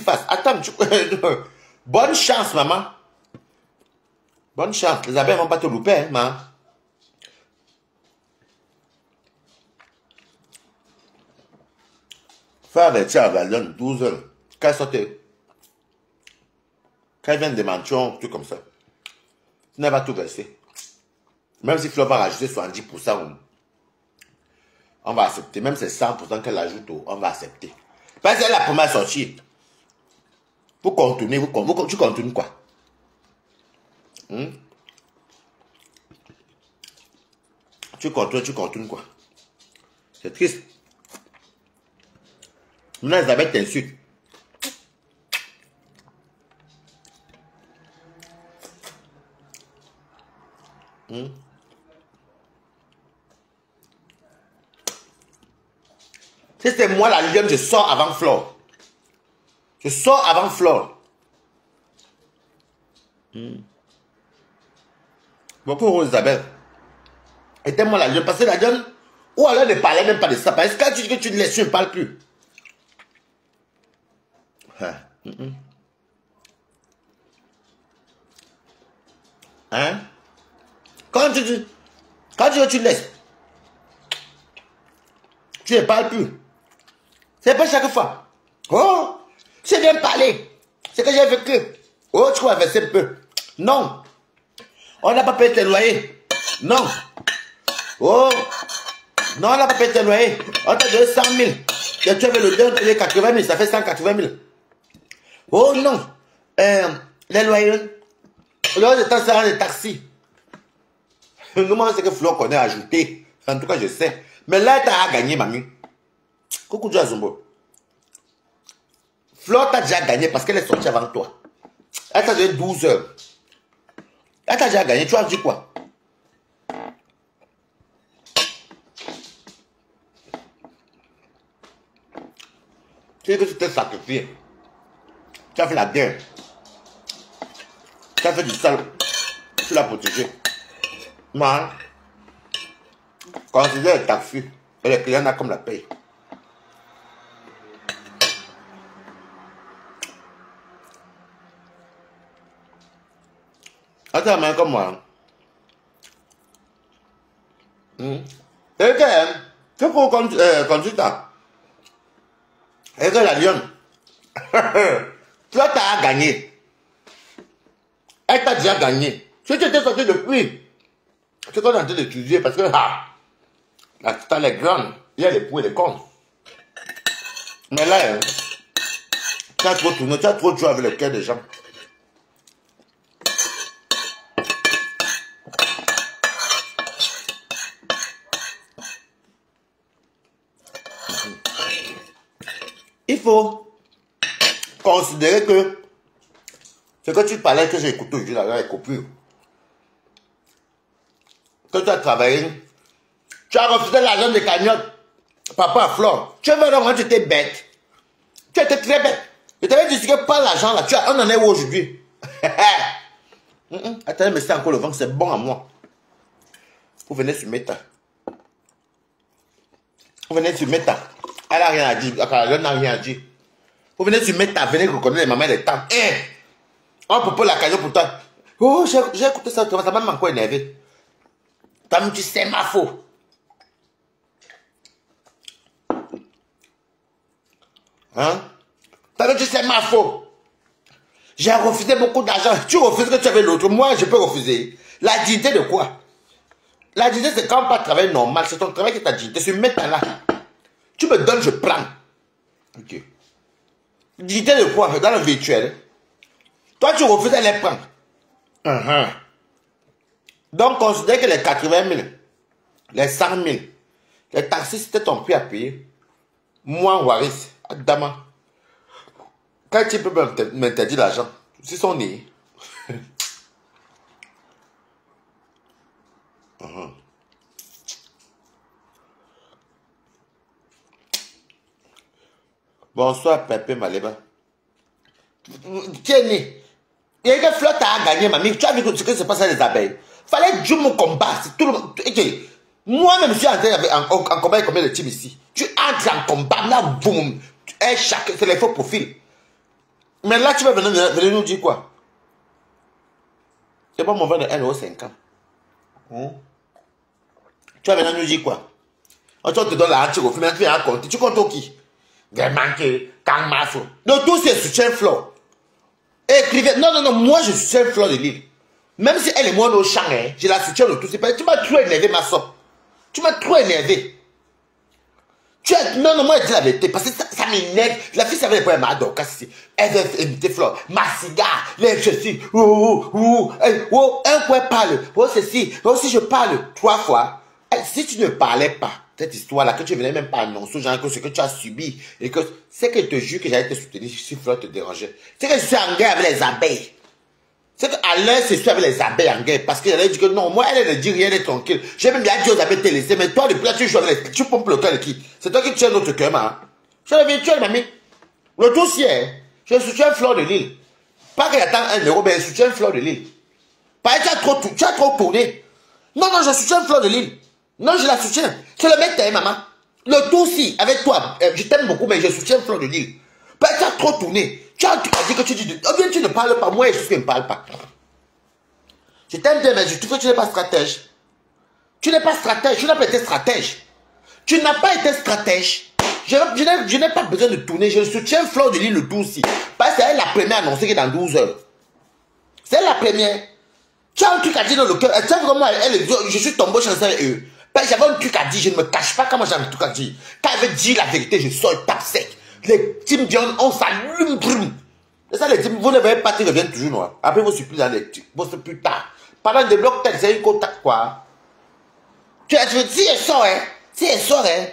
Face. Attends, bonne chance, maman. Bonne chance. Les abeilles ne vont pas te louper, hein, maman. Faire avertir à Valon, 12 heures. Quand elle sortait, quand elle vient de mentions, tout comme ça, tu n'as pas tout versé. Même si Flo va rajouter 70%, on va accepter. Même si c'est 100% qu'elle ajoute, on va accepter. Parce que c'est la première sortie. Vous continuez, tu continues quoi? Tu continues quoi? C'est triste. Maintenant, Elisabeth t'insulte. Si c'est moi la lionne, je sors avant Flore. Je sors avant Flore. Beaucoup Isabelle. Était-moi la lionne. Parce que la lionne, ou alors ne parlait même pas de ça. Parce que quand tu dis que tu ne laisses, tu ne parles plus. Hein? Quand tu dis que tu laisses, tu ne parles plus. C'est pas chaque fois. Oh, c'est bien parler. C'est que j'ai vécu. Oh, tu vas verser un peu. Non. On n'a pas payé tes loyers. Non. Oh. Non, on n'a pas payé tes loyers. On t'a donné 100 000. Et tu avais le don, tu avais 80 000. Ça fait 180 000. Oh non. Les loyers. Le temps, ça rend des taxis. Nous, c'est que Flo qu'on a ajouté. En tout cas, je sais. Mais là, tu as gagné, mamie. Coucou, Zumbo. Flo t'a déjà gagné parce qu'elle est sortie avant toi. Elle t'a donné 12 heures. Elle t'a déjà gagné. Tu as dit quoi? Tu dis que tu t'es sacrifié. Tu as fait la guerre. Tu as fait du sale. Tu l'as protégé. Mais, considère le taxi. Et les clients n'ont comme la paye. Attends, mais comme moi. Et que, tu faut conduire ça. Et que la lionne. Toi, tu as gagné. Elle t'a déjà gagné. Si tu étais sorti depuis, c'est qu'on est en train d'étudier parce que la totale est grande. Il y a les pour et les contre. Mais là, tu as trop tourné, tu as trop joué avec le cœur des gens. Il faut considérer que ce que tu parlais, que j'ai écouté aujourd'hui, là, est coupure. Que tu as travaillé, tu as refusé l'argent de cagnotte, papa à Flore. Tu veux donc, tu étais bête. Tu étais très bête. Je t'avais dit que pas l'argent là, on en est où aujourd'hui? Attendez, mais c'est encore le vent, c'est bon à moi. Vous venez sur Meta. Vous venez sur Meta. Elle n'a rien à dire, elle n'a rien à dire. Vous venez sur Meta, venez reconnaître les mamans et les tantes. On peut pas la cagnotte pour toi. Oh, j'ai écouté ça, ça m'a encore énervé. Toi, tu sais ma faute. Hein? Toi, tu sais ma faute. J'ai refusé beaucoup d'argent. Tu refuses que tu avais l'autre. Moi, je peux refuser. La dignité de quoi? La dignité, c'est quand on pas travail normal. C'est ton travail qui est ta dignité. Tu mets là. Tu me donnes, je prends. Ok. Dignité de quoi? Dans le virtuel. Toi, tu refuses, elle les prend. Donc, considère que les 80 000, les 100 000, les taxis, c'était ton prix à payer. Moi, Waris, Adama, quand tu peux m'interdire l'argent, c'est son nez. Bonsoir, Pépé Maléba. Tiens, il y a une flotte à gagner, mamie. Tu as vu ce que se passe à les abeilles. Fallait jouer mon combat. Tout le monde. Moi-même, je suis entré en combat avec combien de teams ici. Tu entres en combat, là, boum. C'est les faux profils. Mais là, tu vas venir nous dire quoi? C'est pas mon vin de 1,50 €. Tu vas venir nous dire quoi? On te donne la hanche au film, tu viens raconter. Tu comptes au qui? Vraiment que, quand ma fou. Donc, tout c'est soutien Flo. Écrivez. Non, non, non, moi je soutiens Flo de Lille. Même si elle est moins au champ, hein, je la soutiens de tout. Tu m'as trop énervé, ma soeur. Tu m'as trop énervé. Non, non, moi je dis la vérité, parce que ça m'énerve. La fille savait les problèmes à donc, elle veut inviter Flo. Ma cigare, les ceci, un point parle, ceci, si je parle 3 fois, si tu ne parlais pas, cette histoire-là, que tu venais même pas annoncer aux gens que ce que tu as subi, et que c'est que je te jure que j'allais te soutenir si Flo te dérangeait. C'est que je suis en guerre avec les abeilles. C'est qu'à l'heure, c'est sûr avec les abeilles en guerre. Parce qu'elle a dit que non, moi, elle ne dit rien, elle est tranquille. J'ai même bien dit aux abeilles de te laisser. Mais toi, depuis là, tu joues avec les... Tu pompes le cœur de qui? C'est toi qui tiens notre cœur, man. Je suis virtuel, mamie. Le dossier, je soutiens Flo de Lille. Pas qu'il attend 1 €, mais je soutiens Flo de Lille. Pas que tu as trop tourné. Non, non, je soutiens Flo de Lille. Non, je la soutiens. C'est le mec, maman. Le dossier, avec toi, je t'aime beaucoup, mais je soutiens Flo de Lille. Pas que tu as trop tourné. Tu as dit que tu dis, oh bien tu ne parles pas, moi je ne parle pas. Je t'aime bien, mais je trouve que tu n'es pas stratège. Tu n'es pas stratège, tu n'as pas été stratège. Tu n'as pas été stratège. Je n'ai pas besoin de tourner, je soutiens Flo de Lille le 12 aussi. Parce que c'est la première annoncée qui est dans 12 heures. C'est la première. Tu as un truc à dire dans le cœur. Tu as vraiment, je suis tombé chez eux. J'avais un truc à dire, je ne me cache pas comment j'ai un truc à dire. Quand elle veut dire la vérité, je sors le tape sec. Les Tim Dion, on s'allume. Et ça, les Tim, vous ne verrez pas qu'ils reviennent toujours noirs. Après, vous supplient dans les tirs. Vous plus tard. Pendant des blocs tels, c'est une contact quoi. Tu veux dire, si elle sort, hein. Si elle sort, hein.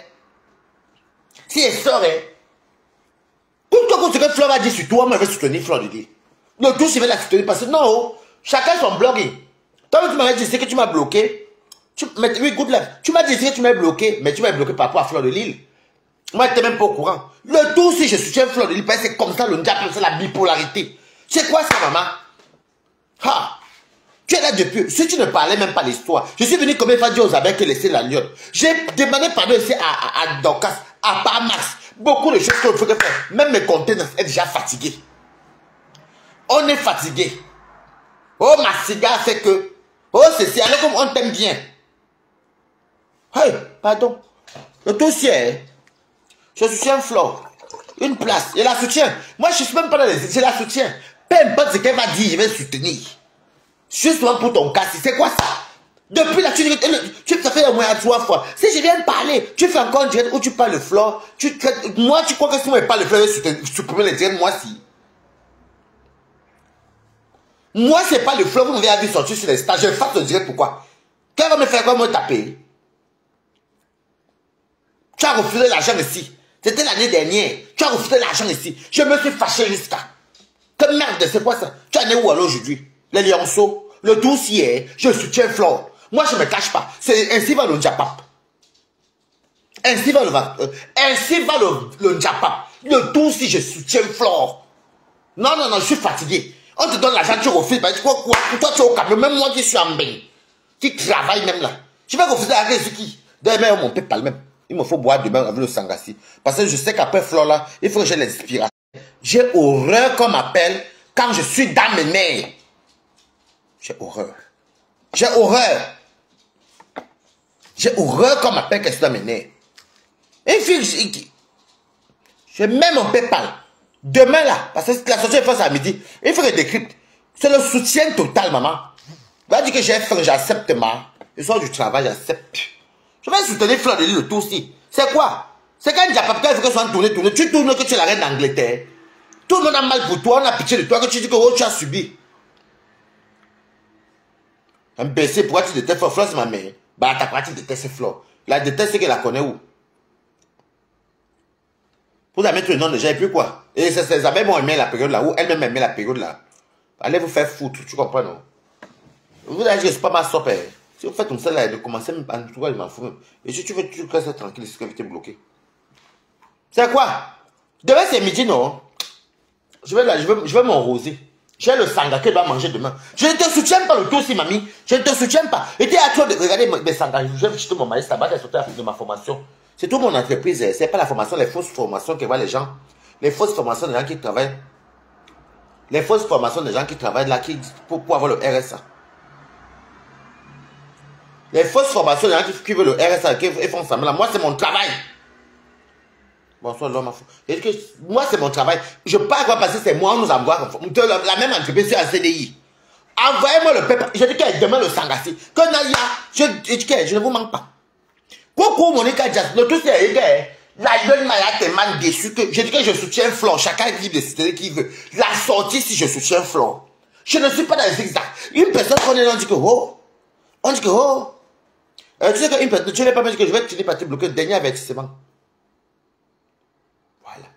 Si elle sort, hein. Pour toi, quand ce que Flo va dire sur toi, moi, je vais soutenir Flo de Lille. Donc, tout, je vais la soutenir parce que non, chacun son blogging. Toi, tu m'avais dit, c'est que tu m'as bloqué. Oui, good luck. Tu m'as dit que tu m'as bloqué, mais tu m'as bloqué par rapport à Flo de Lille. Moi, je n'étais même pas au courant. Le tout, si je soutiens Flo de Lille, c'est comme ça, le diable, c'est la bipolarité. C'est quoi ça, maman? Ha! Tu es là depuis. Si tu ne parlais même pas l'histoire, je suis venu combien de fois dire aux abeilles que laisser la lionne. J'ai demandé pardon ici à Dorcas, à Parmax. Beaucoup de choses qu'il faut faire. Même mes conteneurs sont déjà fatigués. On est fatigué. Oh, ma cigare, c'est que. Oh, c'est alors comme on t'aime bien. Hey, pardon. Le dossier, je soutiens Flo. Une place, je la soutiens. Moi, je ne suis même pas dans les... Je la soutiens. Peu importe ce qu'elle va dire, je vais soutenir. Justement pour ton cas, c'est quoi ça? Depuis là, ça fait au moins 3 fois. Si je viens de parler, tu fais encore un direct où tu parles le Flo. Moi, tu crois que si moi je parle le Flo, je vais supprimer les directs, moi si. Moi, c'est pas le Flo, vous m'avez vu sortir sur les stages. Je fasse le direct, pourquoi? Qu'elle va me faire quoi, moi, taper? Tu as refusé l'argent ici. C'était l'année dernière. Tu as refusé l'argent ici. Je me suis fâché jusqu'à. Que merde, c'est quoi ça? Tu en es où alors aujourd'hui? Les lionceaux, le dossier, je soutiens Flo. Moi, je ne me cache pas. C'est ainsi va le Njapap. Ainsi va le Njapap. Le dossier, je soutiens Flo. Non, non, non, je suis fatigué. On te donne l'argent, tu refuses. Quoi? Toi, tu es au Cameroun. Même moi qui suis en bain. Qui travaille même là. Je vais refuser la ce qui. Demain, on ne peut pas le même. Il me faut boire demain avec le Sangassi. Parce que je sais qu'après Flo là, il faut que j'ai l'inspiration. J'ai horreur qu'on m'appelle quand je suis dans mes nerfs. J'ai horreur. J'ai horreur. J'ai horreur qu'on m'appelle que je suis dans mes nerfs. Une fille, je mets mon PayPal. Demain là, parce que la sortie est face à midi, il faut que je décrypte. C'est le soutien total, maman. Va dire que j'ai fait, j'accepte ma. Le soir du travail, j'accepte. Je vais soutenir Flo de Lille le tout aussi. C'est quoi? C'est quand il y a papa qui veut que soit tourné. Tu tournes que tu es la reine d'Angleterre. Tout le monde a mal pour toi, on a pitié de toi, que tu dis que oh, tu as subi. Imbécile, pourquoi tu détestes Flo? Flo, c'est ma mère. Bah, ta partie déteste Flo. La déteste, c'est qu'elle la connaît où? Pour la mettre le nom de gens, et puis quoi? Et ces abeilles vont aimer la période là, où elle-même aimait la période là. Allez vous faire foutre, tu comprends, non? Vous allez dire que je suis pas ma sope. Si vous faites comme ça, là, de commencer, en tout cas, je m'en fous même. Et si tu veux, tu restes tranquille, c'est que tu es bloqué. C'est quoi? Demain, c'est midi, non? Je vais m'enroser. J'ai le sanga qu'elle doit manger demain. Je ne te soutiens pas le tout aussi, mamie. Je ne te soutiens pas. Et tu es à toi de regarder mes sangas. Je vais jeter mon maïs là-bas, elle sortait de ma formation. C'est toute mon entreprise. C'est pas la formation, les fausses formations que voient les gens. Les fausses formations des gens qui travaillent Les fausses formations des gens qui travaillent là pour avoir le RSA. Les fausses formations des gens qui veulent le RSA, qui font ça. Mais là, moi, c'est mon travail. Bonsoir, l'homme. Moi, c'est mon travail. Je ne sais pas quoi passer, c'est moi, on nous envoie. La même entreprise sur un CDI. Envoyez-moi le papier. Je dis que demain le Sangassi. Que Naya, je ne vous manque pas. Coucou, Monica Jazz. Le tout, c'est la jeune Maya tellement déçue que je dis que je soutiens Flore. Chacun est libre de citer qui veut. La sortie, si je soutiens Flore. Je ne suis pas dans les zigzags. Une personne qu'on est là, on dit que oh. On dit que oh. Tu sais qu'une personne, tu n'es pas dit que je vais te partir bloquer le dernier avertissement. Voilà.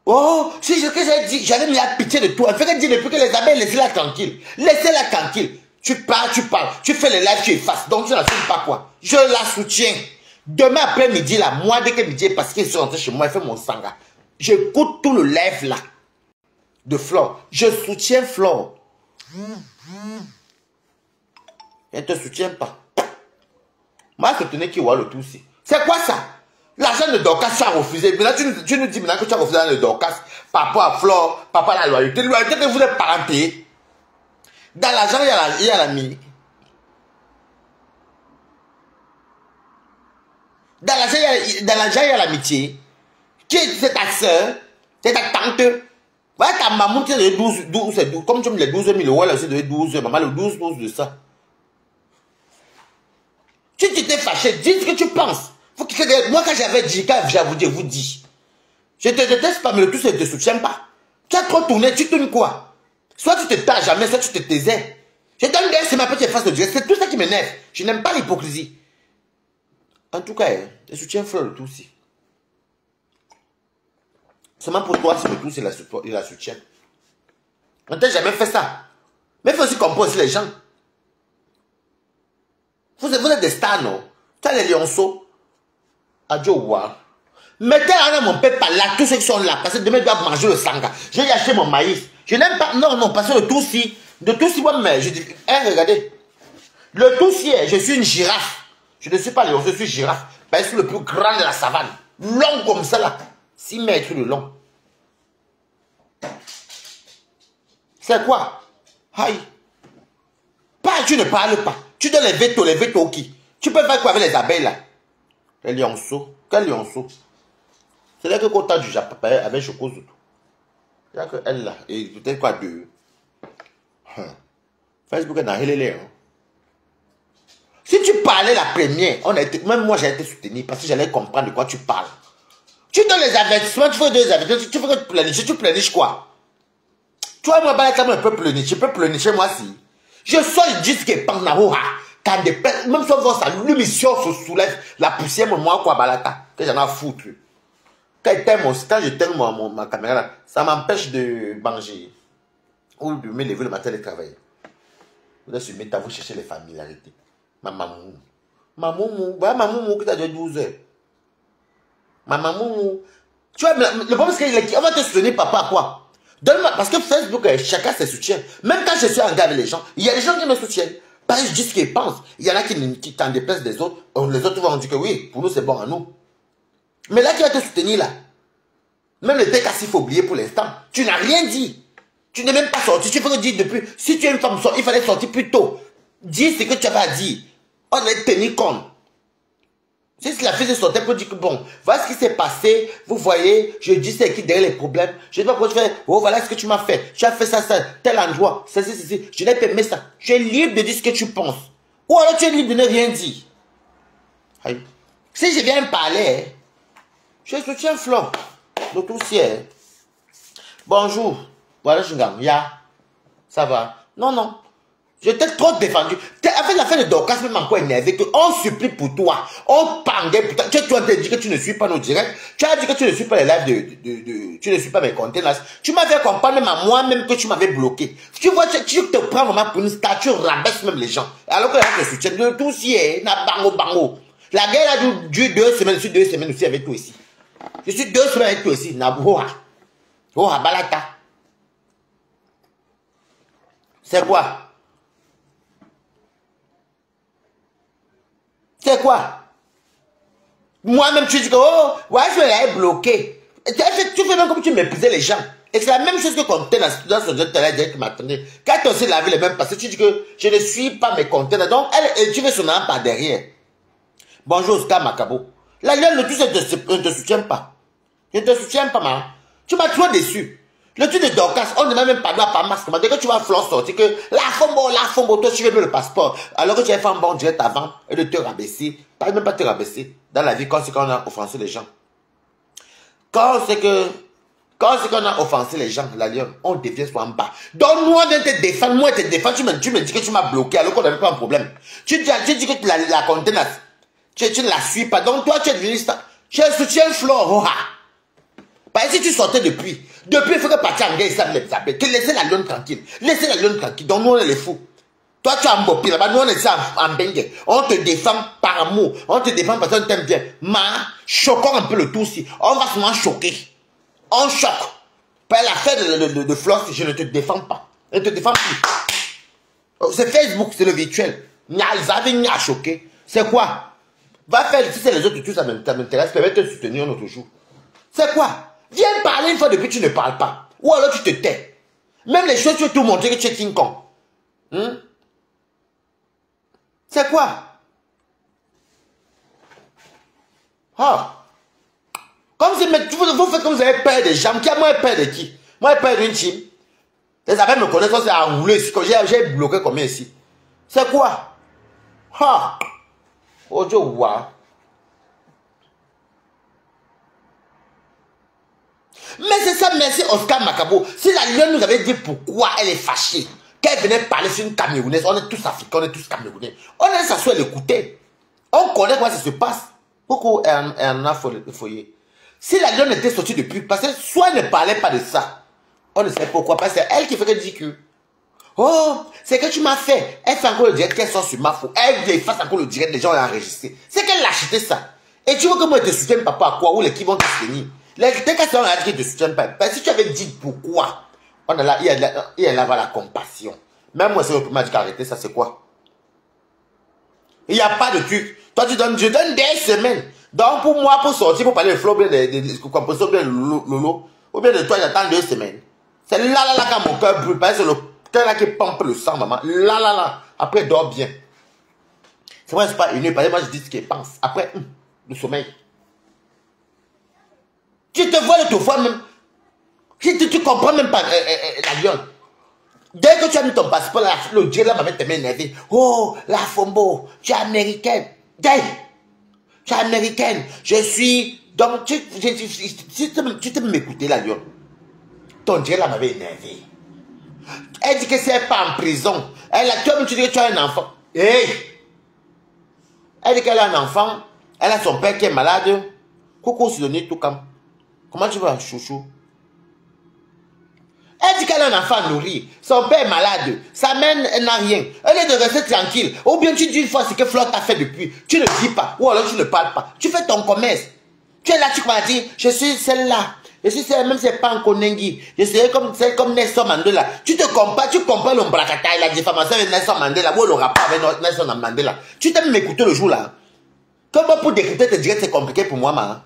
Oh, si je j'ai dit, j'avais mis la pitié de toi. Elle fait dire depuis que les abeilles, laissez-la tranquille. Laissez-la tranquille. Tu parles. Tu fais les lives, tu effaces. Donc tu ne n'assumes pas quoi. Je la soutiens. Demain après-midi, là, moi, dès que midi est passé, qu'ils sont rentrés chez moi, elle fait mon sanga. J'écoute tout le live là. De Flore. Je soutiens Flore. Elle ne te soutient pas. Moi, je tenais qui voit le tout aussi. C'est quoi ça? L'argent de Dorcas, tu as refusé. Maintenant, tu nous dis maintenant que tu as refusé le Dorcas par rapport à Flore, par rapport à la loyauté. La loyauté que vous n'êtes pas payé. Dans l'argent, il y a l'ami. Dans l'argent, il y a l'amitié. C'est ta soeur, c'est ta tante. Voilà, ta maman qui est de 12, comme tu me les 12 000 euros, elle aussi de 12, maman le 12 de ça. Tu t'étais fâché, dis ce que tu penses. Moi, quand j'avais dit, je vous dis. Je te déteste pas, mais le tout, c'est que je ne te soutiens pas. Tu as trop tourné, tu tournes quoi? Soit tu te tais jamais, soit tu te taisais. Je donne d'ailleurs, c'est ma petite face de Dieu. C'est tout ça qui m'énerve. Je n'aime pas l'hypocrisie. En tout cas, je soutiens Flore le tout aussi. Seulement pour toi, c'est le tout, il la soutient. On ne t'a jamais fait ça. Mais il faut aussi composer les gens. Vous êtes des stars, non? Tu as les lionceaux. Adieu, wa. Mettez là mon père par là, tous ceux qui sont là, parce que demain ils doivent manger le sanga. Je vais acheter mon maïs. Je n'aime pas, non, parce que le tout-ci, moi, mais je dis, regardez. Le tout-ci, je suis une girafe. Je ne suis pas lion, je suis girafe. Parce que je suis le plus grand de la savane. Long comme ça là. 6 mètres de long. C'est quoi? Aïe. Pas, tu ne parles pas. Tu donnes les vétos qui? Tu peux faire quoi avec les abeilles là? Les lionceaux. Quel lionceau? C'est là que quand tu as du Japon avec Chocozo. Il y a que elle là. Et peut-être quoi deux. Facebook est dans les hein. Si tu parlais la première, même moi j'ai été soutenu parce que j'allais comprendre de quoi tu parles. Tu donnes les avertissements, tu fais deux avertissements, tu fais que tu planifies quoi? Tu vois, moi, je peux planifier, je peux planifier moi si. Je sors, je dis ce qui est pas dans quand des personnes, même si on voit ça, l'émission se soulève, la poussière, moi, quoi, balata, que j'en ai à foutre. Quand je t'aime ma caméra là, ça m'empêche de manger. Ou de me lever le matin et travailler. Vous allez se mettre à vous chercher les familiarités. Ma maman. Ma maman qui t'a dit 12 heures. Ma maman. Tu vois, le problème c'est qu'on va te soutenir papa quoi. Donne-moi, parce que Facebook, chacun se soutient. Même quand je suis en garde avec les gens, il y a des gens qui me soutiennent. Parce que je dis ce qu'ils pensent. Il y en a qui t'en déplacent des autres. Les autres vont dire que oui, pour nous c'est bon à nous. Mais là qui va te soutenir là. Même le TKC, il faut oublier pour l'instant. Tu n'as rien dit. Tu n'es même pas sorti. Tu peux dire depuis. Si tu es une femme, il fallait sortir plus tôt. Dis ce que tu avais à dire. On va tenir compte. Si la fille sortait pour dire que bon, voilà ce qui s'est passé. Vous voyez, je dis c'est qui derrière les problèmes. Je ne sais pas pourquoi tu fais. Oh, voilà ce que tu m'as fait. Tu as fait ça, tel endroit. Ça. Je n'ai pas aimé ça. Tu es libre de dire ce que tu penses. Ou alors tu es libre de ne rien dire. Aïe. Si je viens parler, je soutiens Flore. Le tout ciel. Bonjour. Voilà, je gagne. Ya. Ça va. Non. Je t'ai trop défendu. Avec la fin de Dorcas, même encore énervé, qu'on supplie pour toi. On pendait pour toi. Tu as dit que tu ne suis pas nos directs. Tu as dit que tu ne suis pas les lives tu ne suis pas mes contenus. Tu m'avais comprendre même à moi-même que tu m'avais bloqué. Tu vois, tu te prends vraiment pour une statue, rabaisse même les gens. Alors que là, je te soutiens. Le tout ciel. Na bango. La guerre a duré 2 semaines. Je suis 2 semaines aussi avec toi ici. Je suis 2 semaines avec toi aussi. Naboua. Oh, balata. C'est quoi? C'est quoi? Moi-même, tu dis que, oh, ouais, je vais aller bloquer. Tu fais même comme tu méprisais les gens. Et c'est la même chose que conteneur dans son jet télé qui m'attendait. Quand tu as aussi lavé les mêmes parce que tu dis que je ne suis pas mes conteneurs. Donc, elle, tu veux son âme par derrière. Bonjour Oscar Macabo. La lionne, le tout, ne te soutient pas. Je ne te soutiens pas, maman. Tu m'as trop déçu. Le truc de Dorcas, on ne m'a même pas droit par masque. Dès que tu vas flot sortir, que la fombo, toi tu veux le passeport. Alors que tu as fait un bon direct avant et de te rabaisser. Pas même pas te rabaisser. Dans la vie, quand c'est qu'on a offensé les gens. Quand c'est qu'on a offensé les gens, la lionne, on devient soit en bas. Donne-moi de te défendre, moi te défendre. Tu me dis que tu m'as bloqué alors qu'on n'avait pas un problème. Tu dis que la contenance, tu ne la suis pas. Donc toi, tu es devenu ça. Tu soutiens Flo. Parce que si tu sortais depuis, il faut que partir en guerre, ça me s'appelle. Laissez la lionne tranquille. Laissez la lionne tranquille. Donc nous, on est les fous. Toi, tu as un beau là-bas. Nous, on est en bengue. On te défend par amour. On te défend parce qu'on t'aime bien. Mais, choquons un peu le tout aussi. On va souvent choquer. On choque. Par l'affaire de Floss, je ne te défends pas. Je ne te défends plus. C'est Facebook, c'est le virtuel. Ils avaient à choquer. C'est quoi? Va faire, si c'est les autres, tout ça m'intéresse, peut te soutenir un autre jour. C'est quoi? Viens parler une fois depuis tu ne parles pas. Ou alors tu te tais. Même les choses, tu veux tout montrer que tu es King Kong. C'est quoi? Ah. Comme si vous faites comme vous avez peur des gens. Qui a moi peur de qui? Moi j'ai peur d'une team. Les affaires me connaissent, c'est à rouler ici. J'ai bloqué combien ici? C'est quoi? Ah. Oh Dieu, wow. Mais c'est ça, merci Oscar Macabo. Si la lionne nous avait dit pourquoi elle est fâchée, qu'elle venait parler sur une Camerounaise, on est tous africains, on est tous Camerounais. On est s'asseoir et l'écouter. On connaît comment ça se passe. Pourquoi elle en a foyer? Si la lionne était sortie depuis, parce que soit elle ne parlait pas de ça, on ne sait pourquoi, parce que c'est elle qui fait que dit que oh, c'est que tu m'as fait. Elle fait encore le direct qu'elle sort sur ma faute. Elle efface encore le direct, les gens ont enregistré. C'est qu'elle a acheté ça. Et tu veux que moi je te soutienne papa à quoi? Ou les qui vont te soutenir? Les questions, on a dit qu'ils ne te soutiennent pas. Parce que si tu avais dit pourquoi, on a là, il y a là la compassion. Même moi, c'est le m'a dit qu'arrêter ça, c'est quoi? Il n'y a pas de truc. Toi, je donne des semaines. Donc, pour moi, pour sortir, pour parler de flow, bien de composition, bien de Lolo, ou bien de toi, j'attends 2 semaines. C'est là, quand mon cœur brûle. Parce que c'est le cœur là qui pompe le sang, maman. Là. Après, dors bien. C'est vrai, c'est pas une. Parce que moi, je dis ce qu'il pense. Après, le sommeil. Tu te vois de te voir même. Tu comprends même pas la lionne. Dès que tu as mis ton passeport, là, le dieu là m'avait tellement énervé. Oh, la Fombo, tu es américaine. Dès, tu es américaine. Je suis. Donc, tu te m'écouter, la lionne. Ton dieu là m'avait énervé. Elle dit que si elle n'est pas en prison, tu dis que tu as un enfant. Hey! Elle dit qu'elle a un enfant. Elle a son père qui est malade. Coucou, Sidonie, tout comme. Comment tu vas, chouchou? Elle dit qu'elle a un enfant à nourrir. Son père est malade. Sa mère n'a rien. Elle est de rester tranquille. Ou bien tu dis une fois ce que Flo t'a fait depuis. Tu ne dis pas. Ou alors tu ne parles pas. Tu fais ton commerce. Tu es là, tu m'as dit, je suis celle-là. Je suis celle, même si c'est pas en Konengi. Je serai comme Nelson Mandela. Tu compares l'ombracata et la diffamation avec Nelson Mandela. Ou le rapport avec Nelson Mandela. Tu t'aimes m'écouter le jour là. Comment pour décrypter te dire que c'est compliqué pour moi, ma.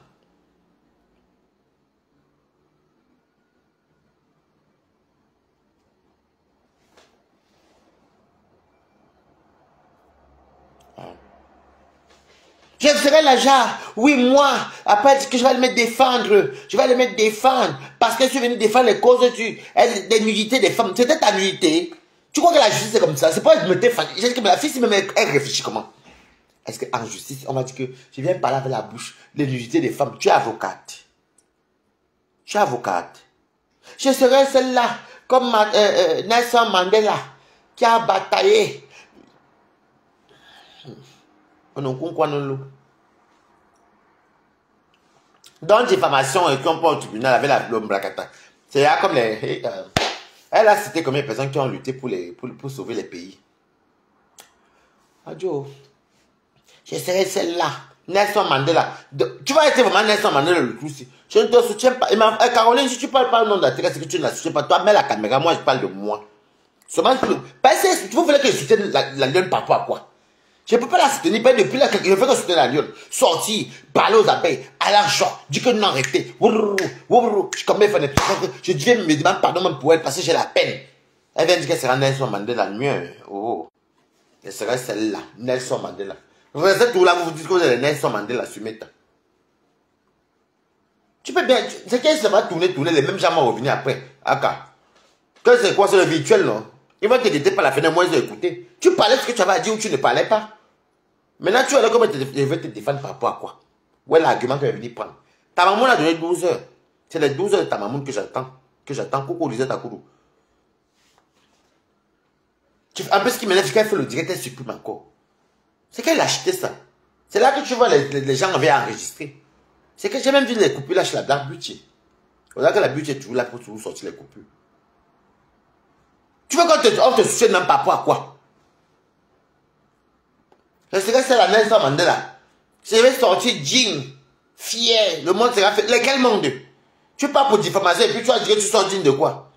Je serai là, genre, oui, moi, après que je vais me défendre, parce que je suis venu défendre les causes des nullités des femmes. C'était ta nullité. Tu crois que la justice est comme ça? C'est pas me défendre. J'ai dit que la fille, si même elle réfléchit comment? Est-ce qu'en justice, on m'a dit que je viens parler avec la bouche, les nullités des femmes. Tu es avocate. Je serai celle-là, comme Nelson Mandela, qui a bataillé. Donc, diffamation et qu'on peut au tribunal avec l'homme Blacata. C'est comme les. Elle a cité combien de personnes qui ont lutté pour sauver les pays. Adieu. Je serai celle-là. Nelson Mandela. Tu vas être vraiment Nelson Mandela le coup. Je ne te soutiens pas. Caroline, si tu ne parles pas au nom de la terre, c'est que tu ne la soutiens pas. Toi, mets la caméra. Moi, je parle de moi. Seulement, parce que vous voulez que je soutienne la lionne par rapport à quoi? Je ne peux pas la soutenir. Depuis là, je fais que soutenir la lionne. Sortir, parler aux abeilles, aller en short, dire que non, arrêtez. Je combien faire des trucs. Je viens me demander pardon même pour elle parce que j'ai la peine. Elle vient dire qu'elle sera Nelson Mandela. Mieux. Oh. Elle serait celle-là, Nelson Mandela. Vous êtes tout là, vous vous dites que vous êtes Nelson Mandela, Sumeta. Tu peux bien. C'est qu'elle se va tourner, les mêmes gens vont revenir après. Aka. Que c'est quoi, c'est le virtuel, non? Ils vont te guetter par la fenêtre, moi ils ont écouté. Tu parlais de ce que tu avais à dire ou tu ne parlais pas. Maintenant, tu vas là comment je vais te défendre par rapport à quoi? Où est l'argument qu'elle est venue prendre? Ta maman a donné 12 heures. C'est les 12 heures de ta maman que j'attends. Que j'attends. Coucou, disait ta courou. Un peu ce qui m'énerve, c'est qu'elle fait le direct, elle supprime encore. C'est qu'elle a acheté ça. C'est là que tu vois les gens avaient enregistré. C'est que j'ai même vu les coupures là chez la Black Beauty. On a que la Beauty est toujours là pour toujours sortir les coupures. Tu veux qu'on te soutienne même par rapport à quoi? C'est que c'est la Nelson Mandela. Je vais sortir digne, fier, le monde sera fait. Lequel monde? Tu pars pour diffamation et puis tu vas dire que tu sors digne de quoi?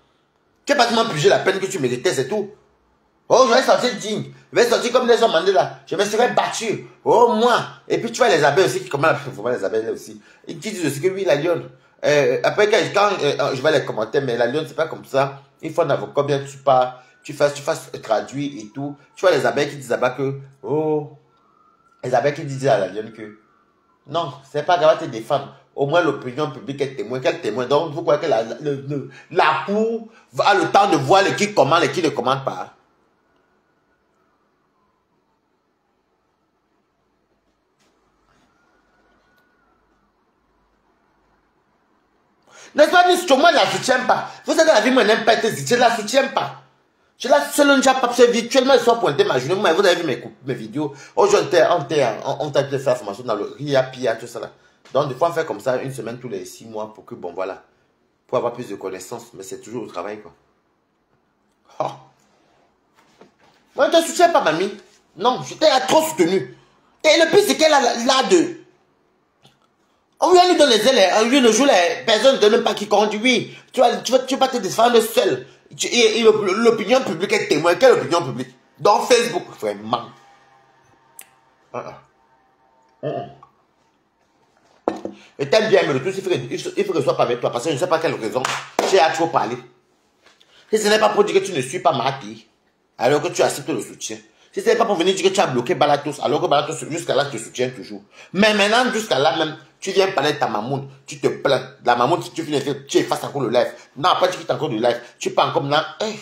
Tu n'as pas seulement purgé la peine que tu méritais, c'est tout. Oh, je vais sortir digne. Je vais sortir comme Nelson Mandela. Je me serais battu. Oh, moi. Et puis tu vois les abeilles aussi qui commencent à faire les abeilles là aussi. Ils disent aussi que oui, la lionne. Après, quand je vais les commenter, mais la lionne, c'est pas comme ça. Il faut un avocat, bien tu pars, tu fasses traduire et tout. Tu vois les abeilles qui disent là-bas que, oh, les abeilles qui disent à la lionne que, non, c'est pas grave de te défendre. Au moins, l'opinion publique est témoin. Quel témoin? Donc, vous croyez que la cour a le temps de voir qui commande et qui ne commande pas? N'est-ce pas, Miss Choma, je ne la soutiens pas. Vous savez, la vie, moi, n'aime pas être je ne la soutiens pas. Je la soutiens pas, parce que virtuellement, ils sont pointés ma journée. Moi, vous avez vu mes vidéos. Aujourd'hui, on t'a fait la formation dans le RIA, PIA, tout ça là. Donc, des fois, on fait comme ça, une semaine tous les 6 mois pour que, bon, voilà, pour avoir plus de connaissances. Mais c'est toujours au travail, quoi. Oh. Moi, je ne te soutiens pas, mamie. Non, je t'ai trop soutenu. Et le pire, c'est qu'elle a là de... On lui a mis dans les ailes, lui le jour, personne ne donne même pas qui conduit. Tu vas pas te défendre seul. L'opinion publique est témoin. Quelle opinion publique? Dans Facebook, vraiment. Et t'aimes bien, mais le tout, il faut que je sois pas avec toi, parce que je ne sais pas quelle raison tu as trop parlé. Si ce n'est pas pour dire que tu ne suis pas Marty, alors que tu acceptes le soutien. Si ce n'est pas pour venir dire que tu as bloqué Balatos, alors que Balatos, jusqu'à là, te soutient toujours. Mais maintenant, jusqu'à là même, tu viens parler de ta mamoune, tu te plains. La mamoune, tu effaces encore le live. Non, après, tu quittes encore le live. Tu parles comme là. Hey.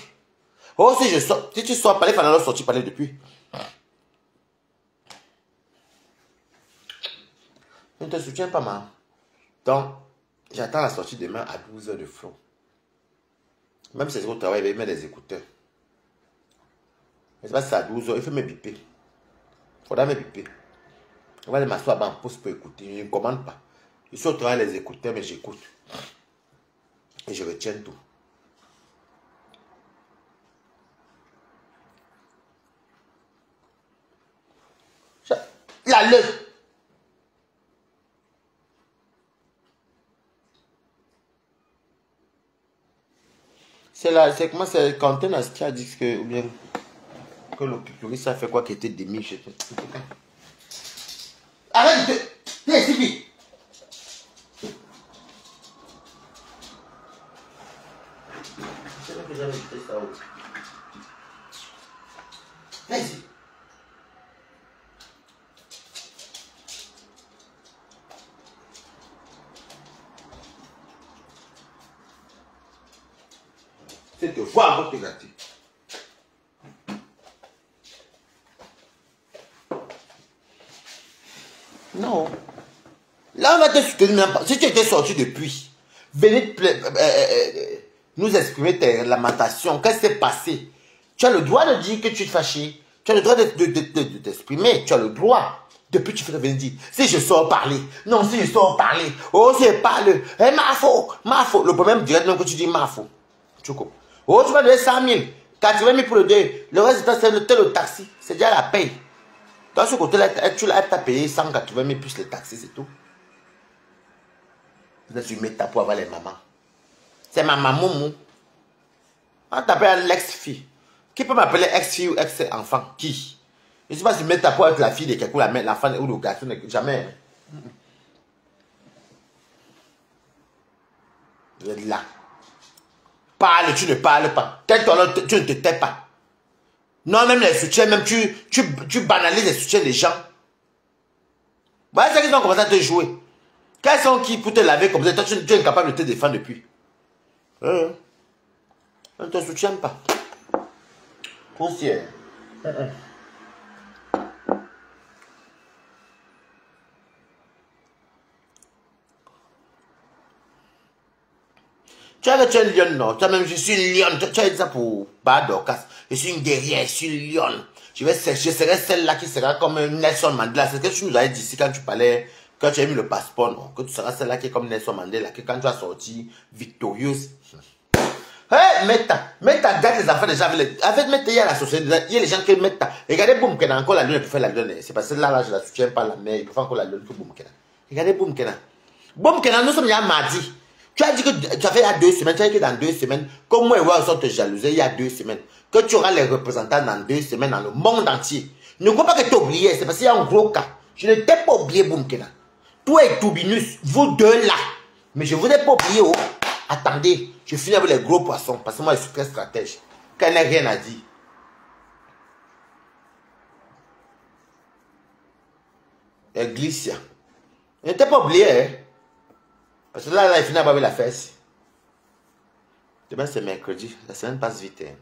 Oh, si je sors, si tu sors, parler, pendant sortir, parler depuis. Je ne te soutiens pas, maman. Donc, j'attends la sortie demain à 12 h de flow. Même si c'est au travail, il va mettre des écouteurs. Mais c'est pas si c'est à 12 h, il faut me biper. Il faudra me biper. On va aller m'asseoir en pause pour écouter. Je ne commande pas. Je suis au travail les écouteurs, mais j'écoute. Et je retiens tout. La leçon. C'est comment c'est Quentin qui a dit que, ou bien, que le clitoris a fait quoi qui était démis chez toi. Arrête de... Viens ici, vite. Je sais que j'avais jeté ça où. Viens ici. C'est te voir encore te gâter. Non. Là, on va te soutenir. Si tu étais sorti depuis, venez nous exprimer tes lamentations. Qu'est-ce qui s'est passé? Tu as le droit de dire que tu es fâché. Tu as le droit de t'exprimer. Tu as le droit. Depuis, tu fais venir dire, si je sors parler. Non, si je sors parler. Oh, si je parle. Eh, ma faute. Ma faute. Le problème direct, non, que tu dis ma faute. Tu comprends? Oh, tu vas donner 100 000. 80 000 pour le 2. Le reste, c'est le taxi. C'est déjà la paye. Dans ce côté-là, tu as payé 180 000 plus les taxis, c'est tout. Vous êtes sur Meta pour avoir les mamans. C'est ma maman. On t'appelle l'ex-fille. Qui peut m'appeler ex-fille ou ex-enfant? Qui? Je ne sais pas si mettre ta peau avec la fille de quelqu'un, l'enfant ou le garçon, jamais. Vous êtes là. Parle, tu ne parles pas. Tais-toi, tu ne te tais pas. Non, même les soutiens, même tu banalises les soutiens des gens. Voilà, c'est qu'ils ont commencé à te jouer. Quels sont qui pour te laver comme ça? Toi, tu es incapable de te défendre depuis. On ne te soutient pas. Poussière. Tu as une lionne, non? Tu as même, je suis une lionne. Tu as dit ça pour Dorcas. Je suis une guerrière, je suis une lionne. Je serai celle-là qui sera comme Nelson Mandela. C'est ce que tu nous avais dit ici quand tu parlais, quand tu as mis le passeport, non? Que tu seras celle-là qui est comme Nelson Mandela, que quand tu vas sortir victorieuse. Hey, Meta, garde les enfants déjà. Avec Meta, il y a la société, il y a les gens qui mettent. Regardez Boum Kena, encore la lune pour faire la lune. C'est parce que là, je la soutiens pas la mère. Il peut faire encore la lune que Boum Kena. Regardez Boum Kena. Boum Kena, nous sommes il y a mardi. Tu as dit que tu as fait il y a 2 semaines, tu as dit que dans 2 semaines, comme moi et moi, on te jalouser il y a 2 semaines, que tu auras les représentants dans 2 semaines dans le monde entier. Ne crois pas que tu as oublié, c'est parce qu'il y a un gros cas. Je ne t'ai pas oublié, Boum Kena. Toi et Toubinus, vous deux là. Mais je ne vous ai pas oublié, oh. Attendez, je finis avec les gros poissons, parce que moi je suis très stratège. Quand il n'y a rien à dire. Église. Je ne t'ai pas oublié, hein. Parce que là, il finit avec la fesse. Demain, c'est mercredi. La semaine passe vite. Hein.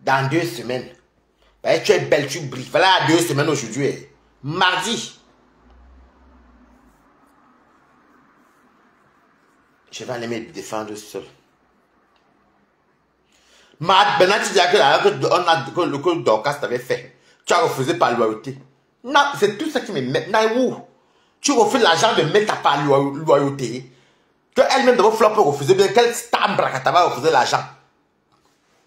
Dans 2 semaines. Ben, tu es belle, tu brilles. Voilà, 2 semaines aujourd'hui. Hein. Mardi. Je vais aller me défendre seul. Maintenant, tu dis que le Dorcas t'avait fait. Tu as refusé par loyauté. Non, c'est tout ça qui me met. Non, tu refuses l'argent de mettre par loyauté. Que elle-même de vos flops peut refuser. Bien, quelle stambre que tu vas refuser l'argent.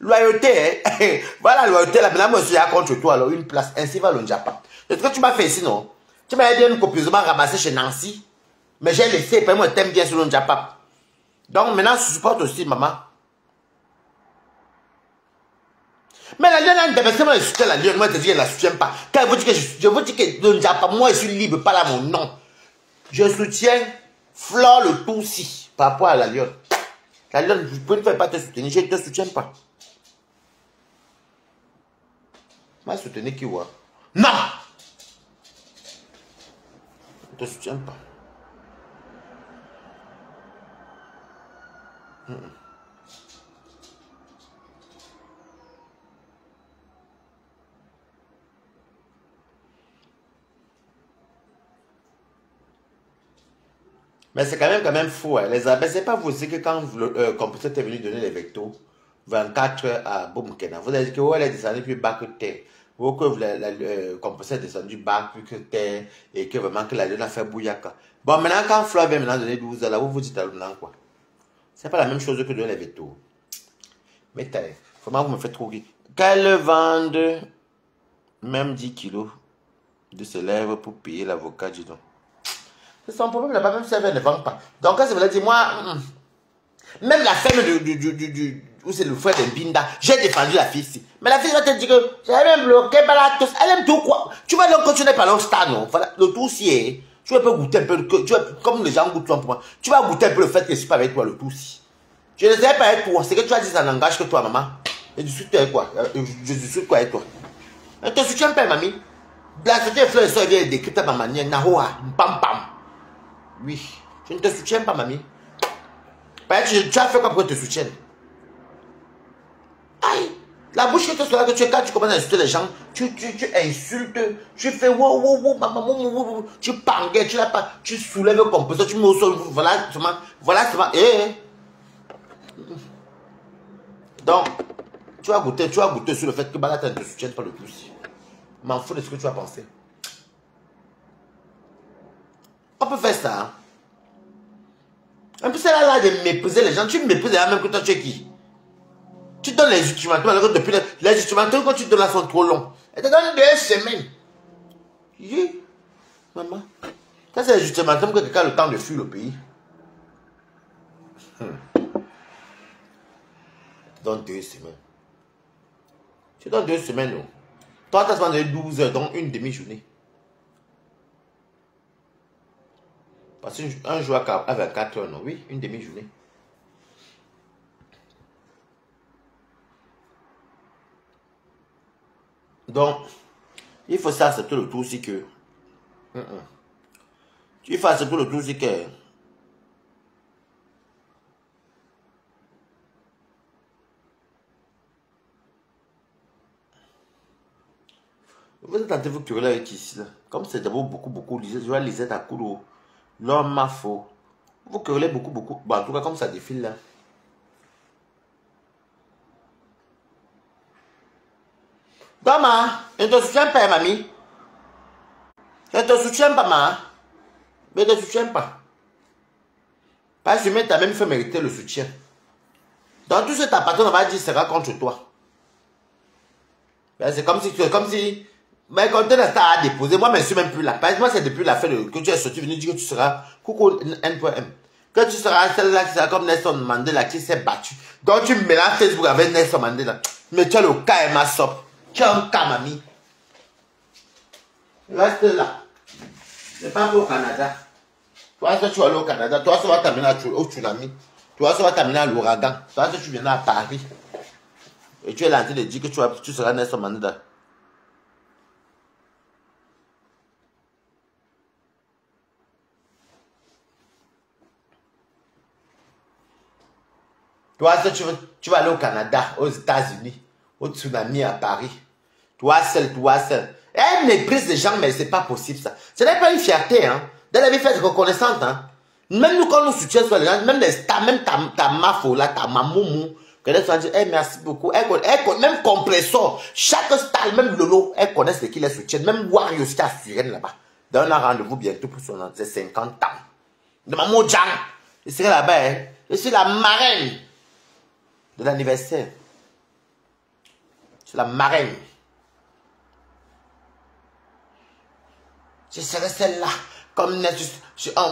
Loyauté, hein. Voilà, loyauté, là. Maintenant, moi, je suis contre toi. Alors, une place. Ainsi va le Japon. C'est ce que tu m'as fait ici, non? Tu m'as dit une copieusement ramassée chez Nancy. Mais j'ai laissé. Moi, je t'aime bien sur le Japon. Donc, maintenant, je supporte aussi, maman. Mais la lionne a un déversement, je soutiens la lionne, moi je te dis, je ne la soutiens pas. Quand je vous dis que le Japon, moi je suis libre, pas là mon nom. Je soutiens Flore le Tutsi par rapport à la lionne. La lionne, je ne peux pas te soutenir, je ne te soutiens pas. Moi je soutenir qui voit. Non! Je ne te soutiens pas. Mais c'est quand même fou, hein. Les abeilles, c'est pas vous aussi que quand le compositeur est venu donner les vectos, 24 heures à Boum Kena, vous avez dit que ouais, elle est descendue plus bas que terre. Vous que le compositeur est descendu bas plus que terre et que vraiment que la lune a fait bouillaka. Bon, maintenant, quand Flore vient maintenant donner 12 heures, là, vous dites maintenant quoi? C'est pas la même chose que donner les vectos. Mais comment vous me faites trop rire? Qu'elle vende même 10 kilos de ses lèvres pour payer l'avocat, dis donc. C'est son problème, là-bas, même si elle ne vend pas. Donc, quand ça veut dire, moi, même la femme où c'est le frère de Binda, j'ai défendu la fille ici. Mais la fille va te dire que j'ai même bloqué par la tosse. Elle aime tout quoi. Tu vas donc continuer par leur star, non? Voilà, le tout si tu vas goûter un peu, comme les gens goûtent toi pour moi. Tu vas goûter un peu le fait que je ne suis pas avec toi, le tout si. Je ne sais pas avec toi. C'est que tu as dit ça n'engage que toi, maman. Et du soutien avec quoi? Je suis quoi avec toi? Je ne te soutiens pas, mamie. La société fleur et soeur vient décrire ta manière. Nahoa, pam pam. Oui, je ne te soutiens pas, mamie. Tu as fait quoi pour que je te soutienne? Aïe, la bouche que tu as, que tu quand tu commences à insulter les gens, tu insultes, tu fais wow, wow, wow, maman, tu pangues, tu soulèves le composteur, tu mets au sol, voilà, seulement, Donc, tu vas goûter sur le fait que Balata ne te soutienne pas le plus. M'en fous de ce que tu as pensé. On peut faire ça, hein? En plus, c'est là de mépriser les gens. Tu méprises les gens même que toi, tu es qui? Tu donnes les ultimatums, alors que depuis les ultimatums, quand tu donnes là, sont trop longs. Elle te donne 2 semaines. Oui, maman. Ça, c'est les ultimatums que quelqu'un a le temps de fuir le pays. Tu donnes 2 semaines. Tu donnes 2 semaines, non? Toi, tu as demandé 12 heures, donc une demi-journée. Parce qu'un jour à 24 heures, non? Oui, une demi-journée. Donc, il faut s'accepter le tout aussi que... Il faut accepter le tout aussi que... Vous êtes en train de vous quereller avec ici, là. Comme c'est d'abord beaucoup, je vais Lisette à coulo. L'homme m'a faux. Vous querellez beaucoup. Bon, en tout cas, comme ça défile, là. Dama, je ne te soutiens pas, mamie. Je ne te soutiens pas, ma. Mais je ne te soutiens pas. Parce que tu as même fait mériter le soutien. Dans tout ce que ta patronne va dire sera contre toi. C'est comme si... Mais quand tu as déposé, moi, je ne suis même plus là. Par exemple, c'est depuis la fin que tu es sorti, venu dire que tu seras coucou N.M. Que tu seras celle-là qui sera comme Nelson Mandela qui s'est battu. Donc tu mélanges Facebook avec Nelson Mandela. Mais tu as le cas et ma sop. Tu as un cas, mamie. Reste là. C'est pas pour au Canada. Toi, si tu vas aller au Canada, toi, ça va t'amener au tsunami. Toi, ça va t'amener à l'ouragan. Toi, si tu viens à Paris. Et tu es là en train de dire que tu seras Nelson Mandela. Toi, tu vas aller au Canada, aux États-Unis, au tsunami à Paris. Toi seul. Elle méprise les gens, mais c'est pas possible ça. Ce n'est pas une fierté, hein. De la vie faite reconnaissante, hein. Même nous, quand nous soutiens sur les gens, même les stars, même ta mafo là, ta mamoumou, que les gens disent, hey, merci beaucoup. Elle même Compressor, chaque star, même Lolo, elle connaît ce qui les soutient. Même Wario, qui a assuré là-bas. Dans un rendez-vous bientôt pour son 50 ans. De Maman Djang, je serai là-bas, hein. Je suis la marraine de l'anniversaire. C'est la marraine. Je serai celle-là. Comme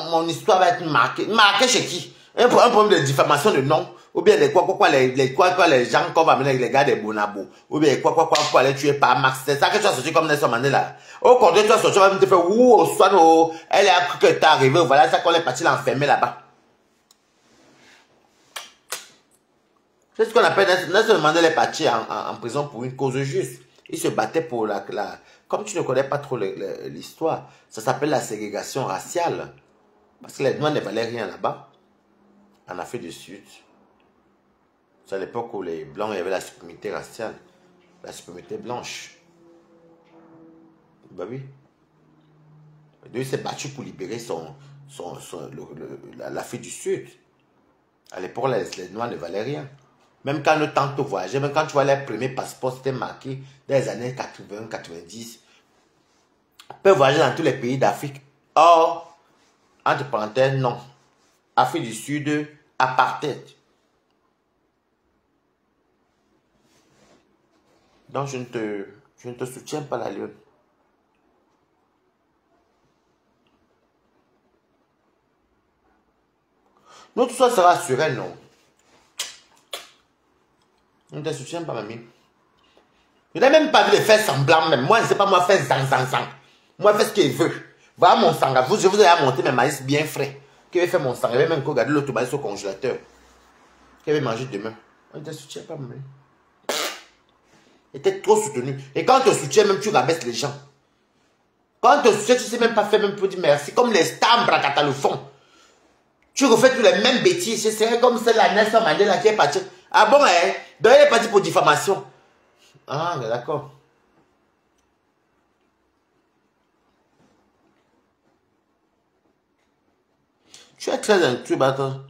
mon histoire va être marquée. Marquée chez qui? Un problème de diffamation de nom. Ou bien les les gens qu'on va amener avec les gars des Bonabo. Ou bien pour aller tuer par Max. C'est ça que tu as sorti comme Nelson Mandela. Au contraire, tu as sorti, tu vas me faire ouh, au soir, elle a cru que tu es arrivé. Voilà, ça qu'on est parti l'enfermer là-bas. C'est ce qu'on appelle Nelson Mandela est parti en prison pour une cause juste. Il se battait pour comme tu ne connais pas trop l'histoire, ça s'appelle la ségrégation raciale. Parce que les Noirs ne valaient rien là-bas, en Afrique du Sud. C'est à l'époque où les Blancs, il y avait la suprématie raciale, la suprématie blanche. Ben oui. Il s'est battu pour libérer l'Afrique du Sud. À l'époque, les Noirs ne valaient rien. Même quand le temps te voyageait, même quand tu vois les premiers passeports, c'était marqué dans les années 80, 90. On peut voyager dans tous les pays d'Afrique. Or, entre parenthèses, non. Afrique du Sud, apartheid. Donc, je ne te soutiens pas, la lionne. Non, tout ça sera assuré, non. Je ne te soutiens pas, mamie. Je n'ai même pas vu de faire semblant, même. Moi, je ne sais pas, moi, faire zang. Moi, fais ce qu'il veut. Voilà mon sang. Je vous ai monté mes maïs bien frais. Qui va faire mon sang. Je vais même regarder l'autre maïs au congélateur. Qui va manger demain. Je ne te soutiens pas, mamie. Était trop soutenu. Et quand tu te soutiens, même tu rabaisses les gens. Quand tu te soutiens, tu ne sais même pas faire, même pour dire merci. Comme les stars bracata le font. Tu refais tous les mêmes bêtises. Ce serait comme celle-là, Nelson Mandela qui est parti. Ah bon, hein? Donc elle est partie pour diffamation. Ah, d'accord. Tu es très intuitif, attends.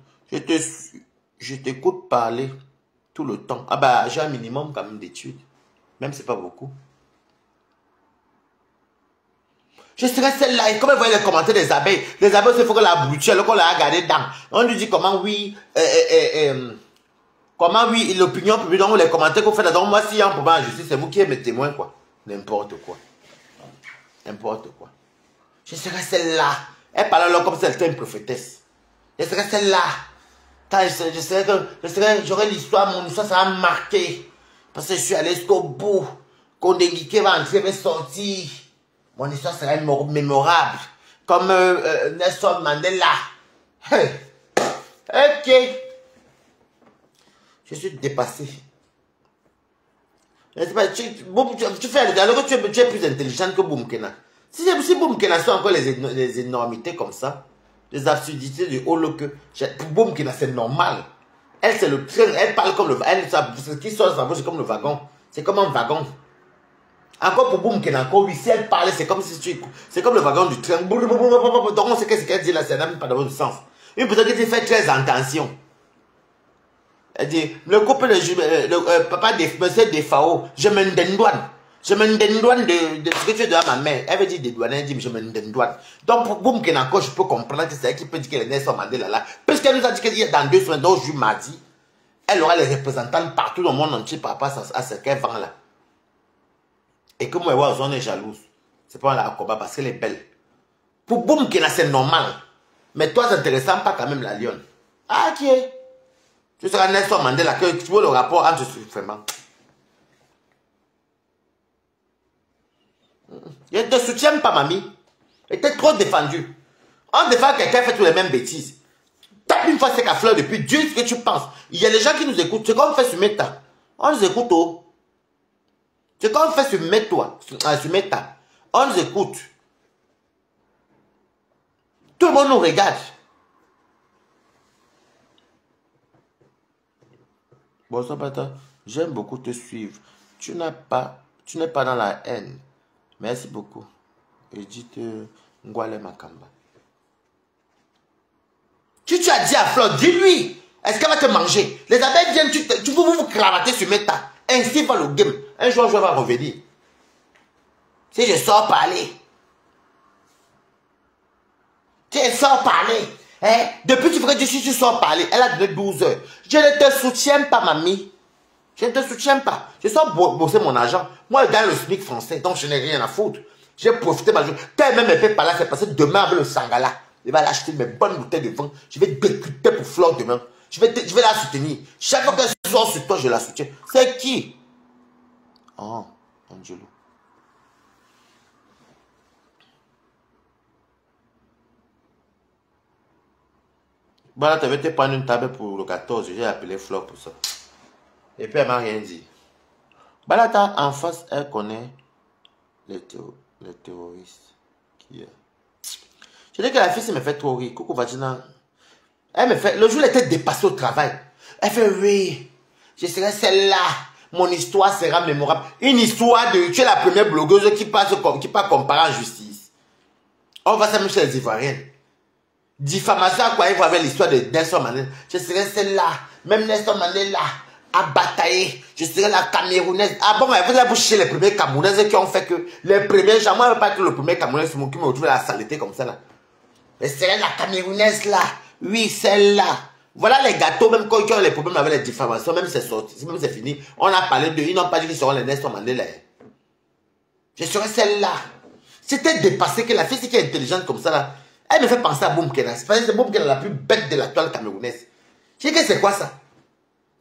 Je t'écoute parler tout le temps. Ah bah, j'ai un minimum quand même d'études. Même si c'est pas beaucoup. Je serais celle-là. Et comme elle voyait les commentaires des abeilles, les abeilles, il faut que la brutule, qu'on l'a regardé dedans. On lui dit comment oui, comment oui, l'opinion publique, donc les commentaires qu'on fait là. Donc moi, s'il y a un problème en justice, c'est vous qui êtes mes témoins, quoi. N'importe quoi. N'importe quoi. Je serais celle-là. Elle parle alors comme si elle était une prophétesse. Je serais celle-là. J'aurais l'histoire, mon histoire sera marquée. Parce que je suis allé jusqu'au bout. Kondengike va entrer, va sortir. Mon histoire sera mémorable. Comme Nelson Mandela. Hey. Ok. Je suis dépassé. Tu fais alors que tu es plus intelligente que Boumkena. Si Boumkena sont encore les énormités comme ça, les absurdités du haut le que. Pour Boumkena, c'est normal. Elle, c'est le train, elle parle comme le wagon. Ce qui sort de sa bouche, c'est comme le wagon. C'est comme un wagon. Encore pour Boumkena, encore oui, si elle parlait, c'est comme si tu. C'est comme le wagon du train. Donc on sait qu'est-ce qu'elle dit là, ça n'a même pas de sens. Une personne qui fait très attention. Elle dit, le couple de papa de monsieur de Fao, je me dédouane. Je me dédouane de ce que tu dois à ma mère. Elle veut dire dédouane, elle dit, je me dédouane. Donc, pour Boumkena, encore, je peux comprendre que c'est elle qui peut dire qu'elle est Nelson Mandela là. Puisqu'elle nous a dit qu'il y a dans 2 semaines, donc je mardi, elle aura les représentants partout dans le monde entier par rapport à ce qu'elle vend là. Et que moi, on est jalouse. C'est pas un combat parce qu'elle est belle. Pour Boumkena, c'est normal. Mais toi, c'est intéressant, pas quand même la lionne. Ah, qui est? Tu seras Nelson Mandela, que tu vois le rapport entre ce vraiment. Je ne te soutiens pas, mamie. Tu es trop défendu. On défend quelqu'un qui fait toutes les mêmes bêtises. Tape une fois c'est qu'à fleur depuis Dieu ce que tu penses. Il y a des gens qui nous écoutent. C'est comme on fait sur Meta. On nous écoute. Oh. C'est comme on fait sur Meta. On nous écoute. Tout le monde nous regarde. Bon, ça va, j'aime beaucoup te suivre. Tu n'es pas dans la haine. Merci beaucoup. Edith Ngwale Makamba. Tu as dit à Flore, dis-lui, est-ce qu'elle va te manger? Les abeilles viennent, tu veux vous cravater sur Meta. Ainsi va le game. Un jour, je vais revenir. Si je sors parler. Tu sors parler. Hein? Depuis tu ferais du tu sors parler. Elle a donné 12 heures. Je ne te soutiens pas, mamie. Je ne te soutiens pas. Je sors bosser mon argent. Moi, je gagne le SMIC français. Donc, je n'ai rien à foutre. J'ai profité de ma journée. Quand même, elle fait par là, c'est parce que demain, avec le Sangala, il va l'acheter mes bonnes bouteilles de vin. Je vais décrypter pour Flore demain. Je vais la soutenir. Chaque fois qu'elle sort sur toi, je la soutiens. C'est qui? Oh, Angelo. Voilà, tu avais te prendre une table pour le 14. J'ai appelé Flore pour ça. Et puis, elle m'a rien dit. Balata, en face, elle connaît les terroristes. Qui est. Je dis que la fille, ça me fait trop rire. Coucou, Vagina. Elle me fait. Le jour, elle était dépassée au travail. Elle fait oui. Je serai celle-là. Mon histoire sera mémorable. Une histoire de. Tu es la première blogueuse qui passe comparer en justice. On va s'amuser chez les Ivoiriennes. Diffamation à quoi il va avec l'histoire de Nelson Mandela. Je serai celle-là. Même Nelson Mandela a bataillé. Je serai la Camerounaise. Ah bon, vous allez chercher les premiers Camerounaises qui ont fait que les premiers gens. Moi, je ne veux pas que le premier Camerounais qui me retrouve la saleté comme ça là. Je serai la Camerounaise là. Oui, celle-là. Voilà les gâteaux, même quand ils ont les problèmes avec les diffamations, même c'est sorti, même c'est fini. On a parlé d'eux, ils n'ont pas dit qu'ils seront les Nelson Mandela. Je serai celle-là. C'était dépassé que la fille qui est intelligente comme ça là. Elle me fait penser à Boumkena. C'est Boumkena la plus bête de la toile camerounaise. Je dis que c'est quoi ça?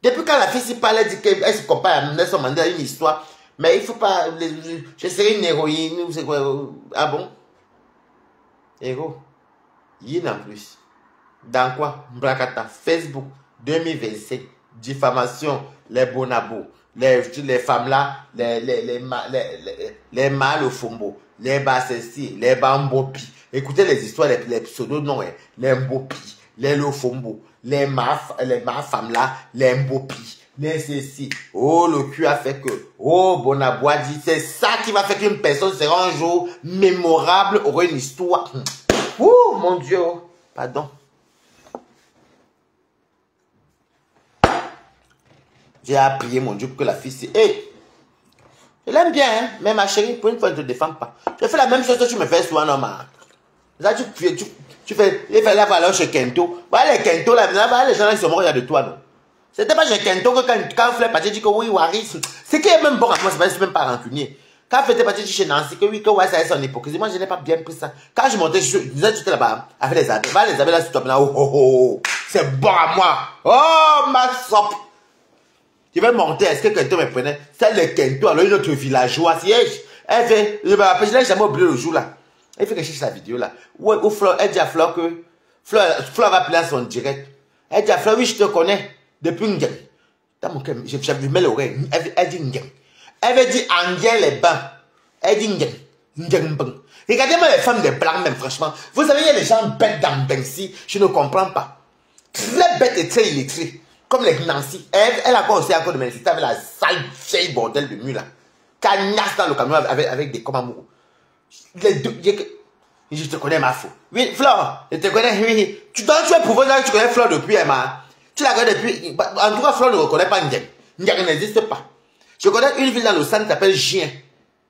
Depuis quand la fille s'y parle, elle dit qu'elle se compare à Nelson Mandela, une histoire. Mais il ne faut pas. Je serai une héroïne. Ou c'est quoi? Ah bon? Héros. Yin en plus. Dans quoi? Mbrakata. Facebook. 2025. Diffamation. Les bonabos. Les femmes là. Les mâles au fombo. Les bassessi. Les bambopi. Écoutez les histoires, les pseudo-noms, les Mbopi, les Lofombo, les ma femmes là, les Mbopi, les ceci. Oh, le cul a fait que, oh, Bonabois dit, c'est ça qui va faire qu'une personne sera un jour mémorable, aura une histoire. Oh, mon Dieu, pardon. J'ai appuyé mon Dieu pour que la fille c'est. Hey, je l'aime bien, hein, mais ma chérie, pour une fois, je ne te défends pas. Je fais la même chose que tu me fais souvent, non, là, tu fais, il fait la valeur chez Kento. Voilà les Kento, là, les gens là, ils sont morts de toi, non. C'était pas chez Kento que quand Fleur Paté dit que oui, Waris, c'est qui est même bon à moi, c'est même pas rancunier. Quand Fleur Paté dit chez Nancy que oui, que ouais, ça est son hypocrisie, moi je n'ai pas bien pris ça. Quand je montais, je disais, tu étais là-bas, avec les abeilles, va les abeilles là, sur toi, là, oh, oh, oh, c'est bon à moi. Oh, ma sope. Je vais monter, est-ce que Kento me prenait? C'est le Kento, alors une autre villageoise. Elle fait, je me rappelle, je n'ai jamais oublié le jour là. Elle fait que je cherche la vidéo là. Où Fleur, elle dit à Fleur que Fleur va appeler à son direct. Elle dit à Fleur, oui, je te connais depuis Nguyen. Dans mon cœur, je lui mets l'oreille. Elle dit Nguyen. Elle veut dire Nguyen les bains. Elle dit Nguyen. Nguyen Bang. Regardez-moi les femmes de blancs même, franchement. Vous savez, il y a des gens bêtes dans Bensi. Je ne comprends pas. Très bêtes et très illettrés. Comme les Nancy. Elle a conseillé encore de m'insister avec la sale vieille bordel de mule là. Cagnasse dans le camion avec des commandes. Les deux. Je te connais ma fou. Oui, Fleur, je te connais, oui. Tu es pour dire que tu connais Fleur depuis, Emma. Tu la connais depuis. En tout cas, Fleur ne reconnaît pas Ndiaye. Ndiaye n'existe pas. Je connais une ville dans le centre qui s'appelle Gien.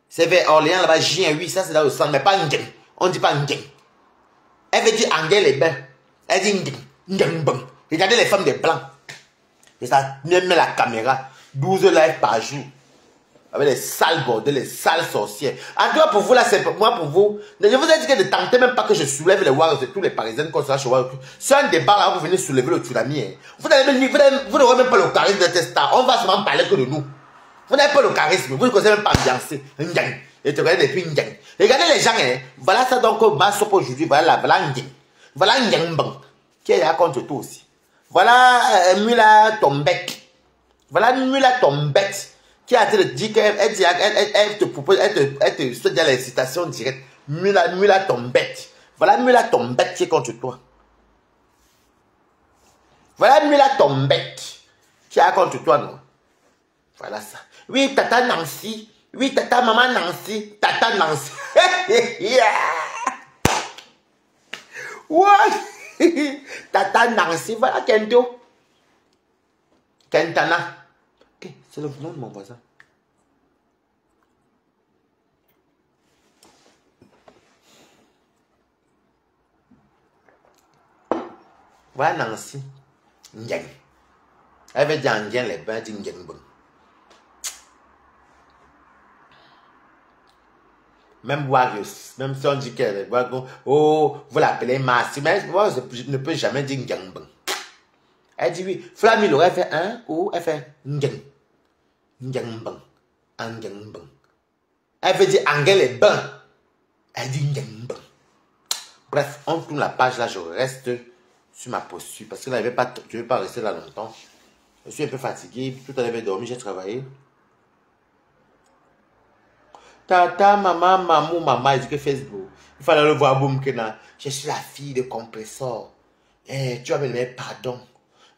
C'est vers Orléans là-bas, Gien, oui, ça c'est dans le centre, mais pas Ndiaye. On ne dit pas Ndiaye. Elle veut dire Ndiaye les bains. Elle dit Ndiaye. Ndiaye bon. Regardez les femmes des blancs. Et ça met la caméra 12 lives par jour. Avec les sales bordels, les sales sorcières. En tout cas, pour vous, là, c'est moi, pour vous. Je vous ai dit que ne tentez même pas que je soulève les Warriors de tous les Parisiens qu'on sera chez Warriors. C'est un débat là, vous venez soulever le tsunami. Hein. Vous n'aurez même pas le charisme de tes stars. On va seulement parler que de nous. Vous n'avez pas le charisme. Vous ne connaissez même pas ambiancer. Et tu connais depuis Ndiang. Regardez les gens. Hein. Voilà ça donc, ma soupe aujourd'hui. Voilà Ndiang. Voilà Ndiang Bang. Qui est là contre toi aussi. Voilà Mula Tombek. Voilà Mula Tombek. Qui a été dit qu'elle te propose, elle te souhaite dire les citations directes. Mula Tombette. Voilà Mula Tombette qui est contre toi. Voilà Mula Tombette qui est contre toi, non? Voilà ça. Oui, Tata Nancy. Oui, Tata Maman Nancy. Tata Nancy. What? Tata Nancy. Voilà Kento. Kentana. C'est le nom de mon voisin. Voilà Nancy. Ndiaye. Elle veut dire Ndiaye les bains, dit Ndiaye bon. Même Warriors, même si on dit qu'elle est oh, vous l'appelez Marcy, mais moi je ne peux jamais dire Ndiaye bon. Elle dit oui. Flamille aurait fait un ou elle fait Ndiaye. Ndiangbang, Angangbang. Elle veut dire Angel les bains. Elle dit Ndiangbang. Bref, on tourne la page là, je reste sur ma posture parce que là, je ne vais pas rester là longtemps. Je suis un peu fatigué. Tout à l'heure, j'ai dormi, j'ai travaillé. Tata, maman, mamou, maman, il dit que Facebook. Il fallait le voir, boum, que je suis la fille de compresseur. Tu vas me demander pardon.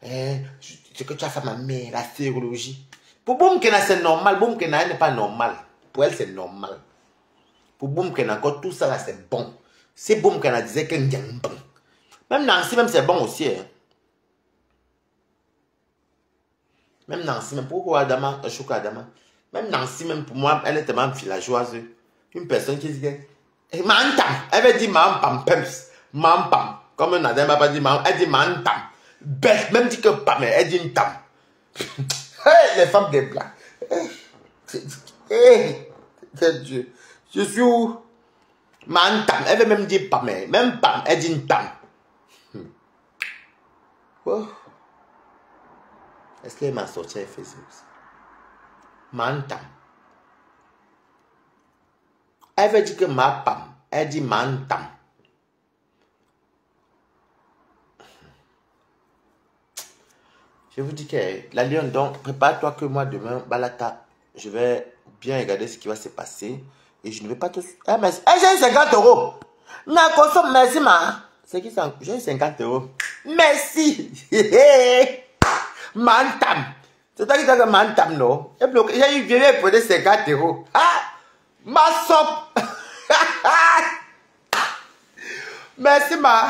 Ce que tu as fait à ma mère, la sérologie. Pour Boumkena, c'est normal. Boumkena n'est pas normal. Pour elle, c'est normal. Pour Boumkena, quand tout ça là, c'est bon. Si Boumkena disait que Ndiang bon. Même Nancy, même c'est bon aussi. Hein. Même Nancy, même pourquoi Adama, Chouka Adama. Même Nancy, même pour moi, elle est tellement villageoise. Une personne qui dit que Mantam. Elle veut dire Mampam Pems. Mampam. Comme un Adama pas dit Mampam. Elle dit Mantam. Bête, même dit que Pam. Elle dit une tam. Hey, les femmes des blancs. Hey, c'est Dieu. Je suis où? Mantam. Elle veut même dire Pam. Même Pam. Elle dit une tam. Oh. Est-ce qu'elle m'a sorti à Facebook? Mantam. Elle veut dire que ma Pam. Elle dit Mantam. Je vous dis que la Lyon, donc, prépare-toi que moi, demain, Balata, je vais bien regarder ce qui va se passer. Et je ne vais pas te... Ah, mais... j'ai 50 €. Non, consomme, merci, ma. C'est qui ça? J'ai 50 €. Merci. Mantam. C'est toi qui t'as que Mantam, non? J'ai eu bien pour 50 €. Ah! Ma sope. Merci, ma.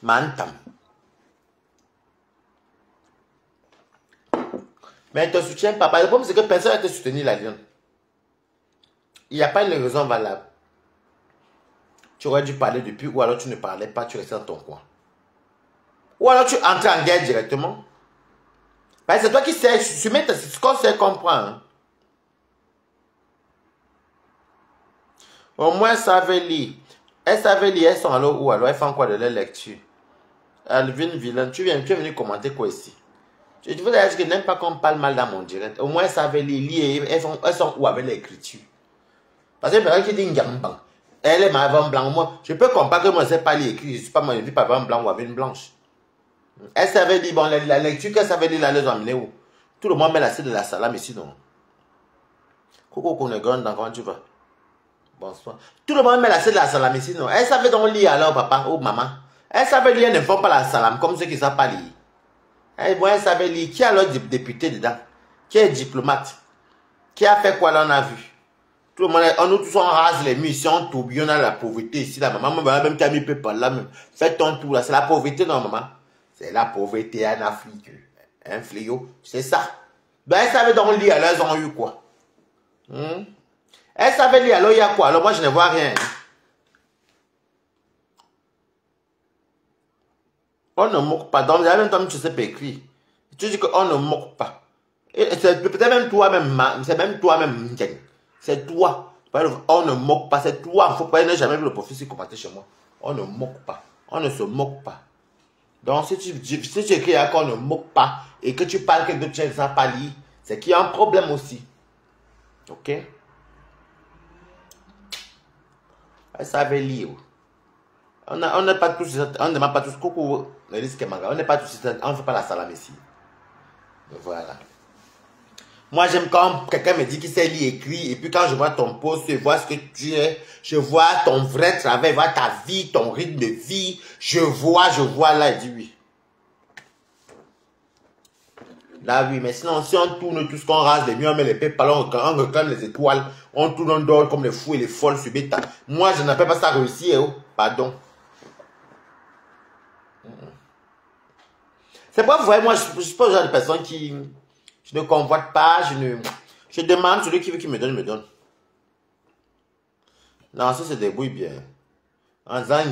Mantam. Mais elle ne te soutient pas. Le problème, c'est que personne ne te soutenir, la Lyon. Il n'y a pas une raison valable. Tu aurais dû parler depuis, ou alors tu ne parlais pas, tu restais dans ton coin. Ou alors tu entres en guerre directement. Ben, c'est toi qui sais, tu mets ce qu'on sait comprendre. Hein. Au moins, ça avait lire. Elles savaient lire, elles sont alors où? Alors, elles font quoi de leur lecture? Alvin Villain, tu es venu commenter quoi ici? Je vous dire que je n'aime pas qu'on parle mal dans mon direct. Au moins, elles savent lire. Elles sont où avec l'écriture? Parce que personne qui dit Ngamban, elle est ma avant blanc. Moi, je peux comprendre que moi, je ne sais pas lire écrit. Je ne suis pas moi, je vis pas avant blanc ou avec une blanche. Elle savait lire, bon, la lecture qu'elle savait lire, elle les emmener où? Tout le monde met la de la salame ici, non? Coucou, Konegon, comment tu vas? Bonsoir. Tout le monde met la de la salame ici, non? Elle savait donc lire alors, papa ou maman. Elle savait lire, elle ne font pas la salame comme ceux qui ne savent pas lire. Elle savait lire. Qui a alors député dedans? Qui est diplomate? Qui a fait quoi là, on a vu? Tout le monde, nous tous on rase les murs, on tourbillonne à la pauvreté ici, la maman, même Camille peut pas là, même. Fais ton tour là, c'est la pauvreté, non, maman? C'est la pauvreté en Afrique. Un fléau, c'est ça. Ben, elle savait donc lire, alors elles ont eu quoi? Elle savait lire, alors il y a quoi? Alors moi, je ne vois rien. On ne moque pas. Donc, même toi, tu sais pas écrire. Tu dis qu'on ne moque pas. C'est peut-être même toi-même, c'est même toi-même, c'est toi. On ne moque pas, c'est toi. Il ne faut pas, n'a jamais vu le profil psychopathe chez moi. On ne moque pas. On ne se moque pas. Donc, si tu écris qu'on ne moque pas et que tu parles que tu ne sais pas lire, c'est qu'il y a un problème aussi. Ok? Elle savait lire. On n'est pas tous, on ne demande pas tous, coucou, on n'est pas tous, on ne fait pas la salame ici. Voilà. Moi, j'aime quand quelqu'un me dit qu'il sait lire, écrit, et puis quand je vois ton post, je vois ce que tu es, je vois ton vrai travail, je vois ta vie, ton rythme de vie, je vois là, il dit oui. Là, oui, mais sinon, si on tourne tout ce qu'on rase, les murs, on met les pépales, on reclame les étoiles, on tourne, on dort comme les fous et les folles sur bêta. Moi, je n'appelle pas ça réussir, oh, pardon. C'est pas vrai, moi, je suis pas le genre de personne qui... Je ne convoite pas, je demande, celui qui veut qu'il me donne, me donne. Non, ça se débrouille bien. En disant,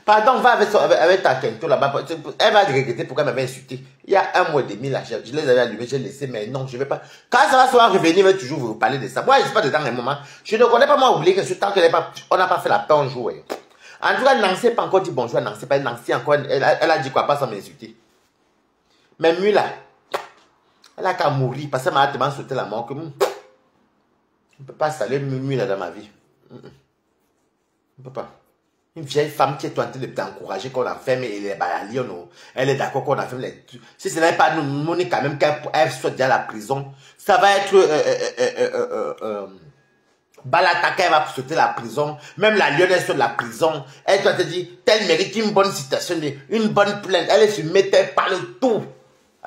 pardon, va avec ta kento là-bas. Elle va regretter pourquoi elle m'avait insulté. Il y a 1 mois et demi, là, je les avais allumés, j'ai laissé, mais non, je ne vais pas. Quand ça va se revenir, je vais toujours vous parler de ça. Moi, je ne suis pas dedans un moment. Je ne connais pas, moi, oublier que ce temps qu'on n'a pas fait la paix un jour. En tout cas, Nancy n'a pas encore dit bonjour à Nancy. Nancy encore, elle a dit quoi, pas sans m'insulter. Mais Mula, elle a qu'à mourir parce qu'elle m'a tellement sauté la mort que je ne peux pas saluer Mula dans ma vie. Je ne peux pas. Une vieille femme qui est en train d'encourager qu'on enferme et les Lyon, elle est d'accord qu'on enferme les... Si ce n'est pas nous, on est quand même qu'elle soit déjà à la prison. Ça va être... Balataka, elle va sauter la prison. Même la Lyon est sur la prison. Elle doit te dire, tel mérite une bonne citation, une bonne plainte. Elle se mettait par le tout.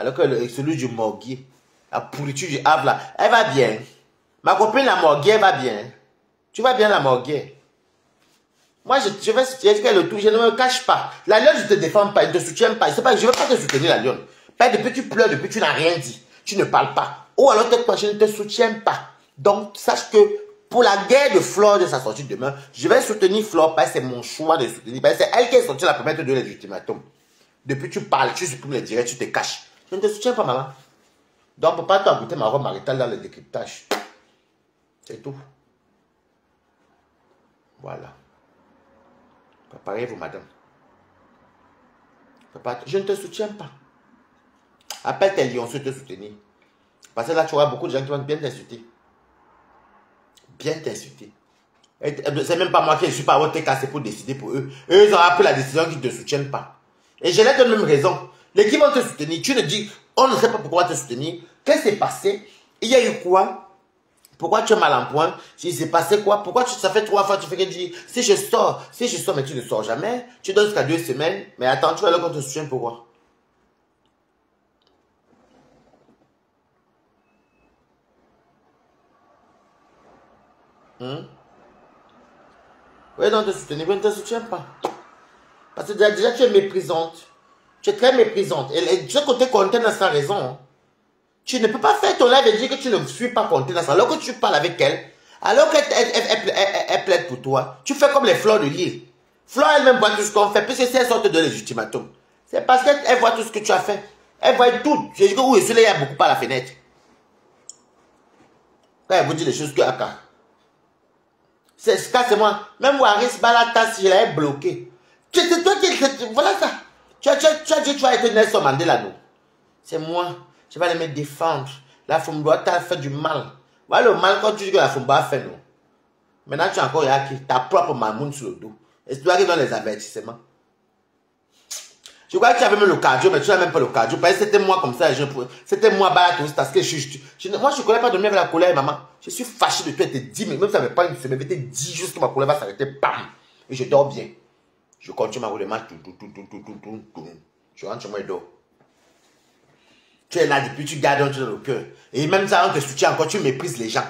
Alors que celui du morguier, la pourriture du havre là, elle va bien. Ma copine la morguier, elle va bien. Tu vas bien la morguier. Moi, je vais soutenir le tout, je ne me cache pas. La Lyon, je ne te défends pas, je ne te soutiens pas. Je ne veux pas te soutenir, la Lyon. Depuis tu pleures, depuis tu n'as rien dit. Tu ne parles pas. Ou alors, je ne te soutiens pas. Donc, sache que pour la guerre de Flore de sa sortie demain, je vais soutenir Flore parce que c'est mon choix de soutenir. C'est elle qui est sortie la première de les ultimatums. Depuis tu parles, tu supprimes les directs, tu te caches. Je ne te soutiens pas, maman. Donc, papa, tu as goûté ma robe maritale dans le décryptage. C'est tout. Voilà. Préparez-vous, madame. Papa, je ne te soutiens pas. Appelle tes lions, te soutenir. Parce que là, tu auras beaucoup de gens qui vont bien t'insulter. Bien t'insulter. C'est même pas moi qui ne suis pas à votre cassé pour décider pour eux. Eux, ils ont pris la décision qu'ils ne te soutiennent pas. Et je leur donne même raison. Les qui vont te soutenir, tu ne dis, on ne sait pas pourquoi te soutenir. Qu'est-ce qui s'est passé? Il y a eu quoi? Pourquoi tu es mal en point? Il s'est passé quoi? Pourquoi ça fait 3 fois tu fais que dire si je sors, mais tu ne sors jamais, tu donnes jusqu'à 2 semaines, mais attends, tu vas là qu'on te soutient pourquoi? Oui, non, te soutenir, mais ne te soutiens pas. Parce que déjà tu es méprisante. Tu es très méprisante. Et ce côté content sans raison. Hein. Tu ne peux pas faire ton live et dire que tu ne suis pas content alors que tu parles avec elle. Alors qu'elle plaide pour toi, tu fais comme les fleurs de l'île. Flore elle-même voit tout ce qu'on fait, puisque si elle sort de les ultimatums, c'est parce qu'elle voit tout ce que tu as fait. Elle voit tout. Je dis que oui, celui-là, il y a beaucoup par la fenêtre. Quand elle vous dit les choses que Aka. C'est moi. Même Waris Balata, si je l'avais bloqué. C'est toi qui... Voilà ça. Tu as dit que tu as été Nelson Mandela, non? C'est moi. Je vais aller me défendre. La Fumba t'a fait du mal. Voilà le mal quand tu dis que la Fumba a fait, non? Maintenant, tu as encore ta propre mamoune sur le dos. Et c'est toi qui donne les avertissements. Je crois que tu avais même le cardio, mais tu n'as même pas le cardio. Parce que c'était moi comme ça. C'était moi, parce que moi, je ne connais pas dormir avec la colère, maman. Je suis fâché de toi et te dis, mais même ça ne fait pas une semaine, mais te dis juste que ma colère va s'arrêter, bam. Et je dors bien. Je continue ma roulement, je rentre chez moi et dors. Tu es là depuis, tu gardes un truc dans le cœur. Et même ça, on te soutient encore, tu méprises les gens.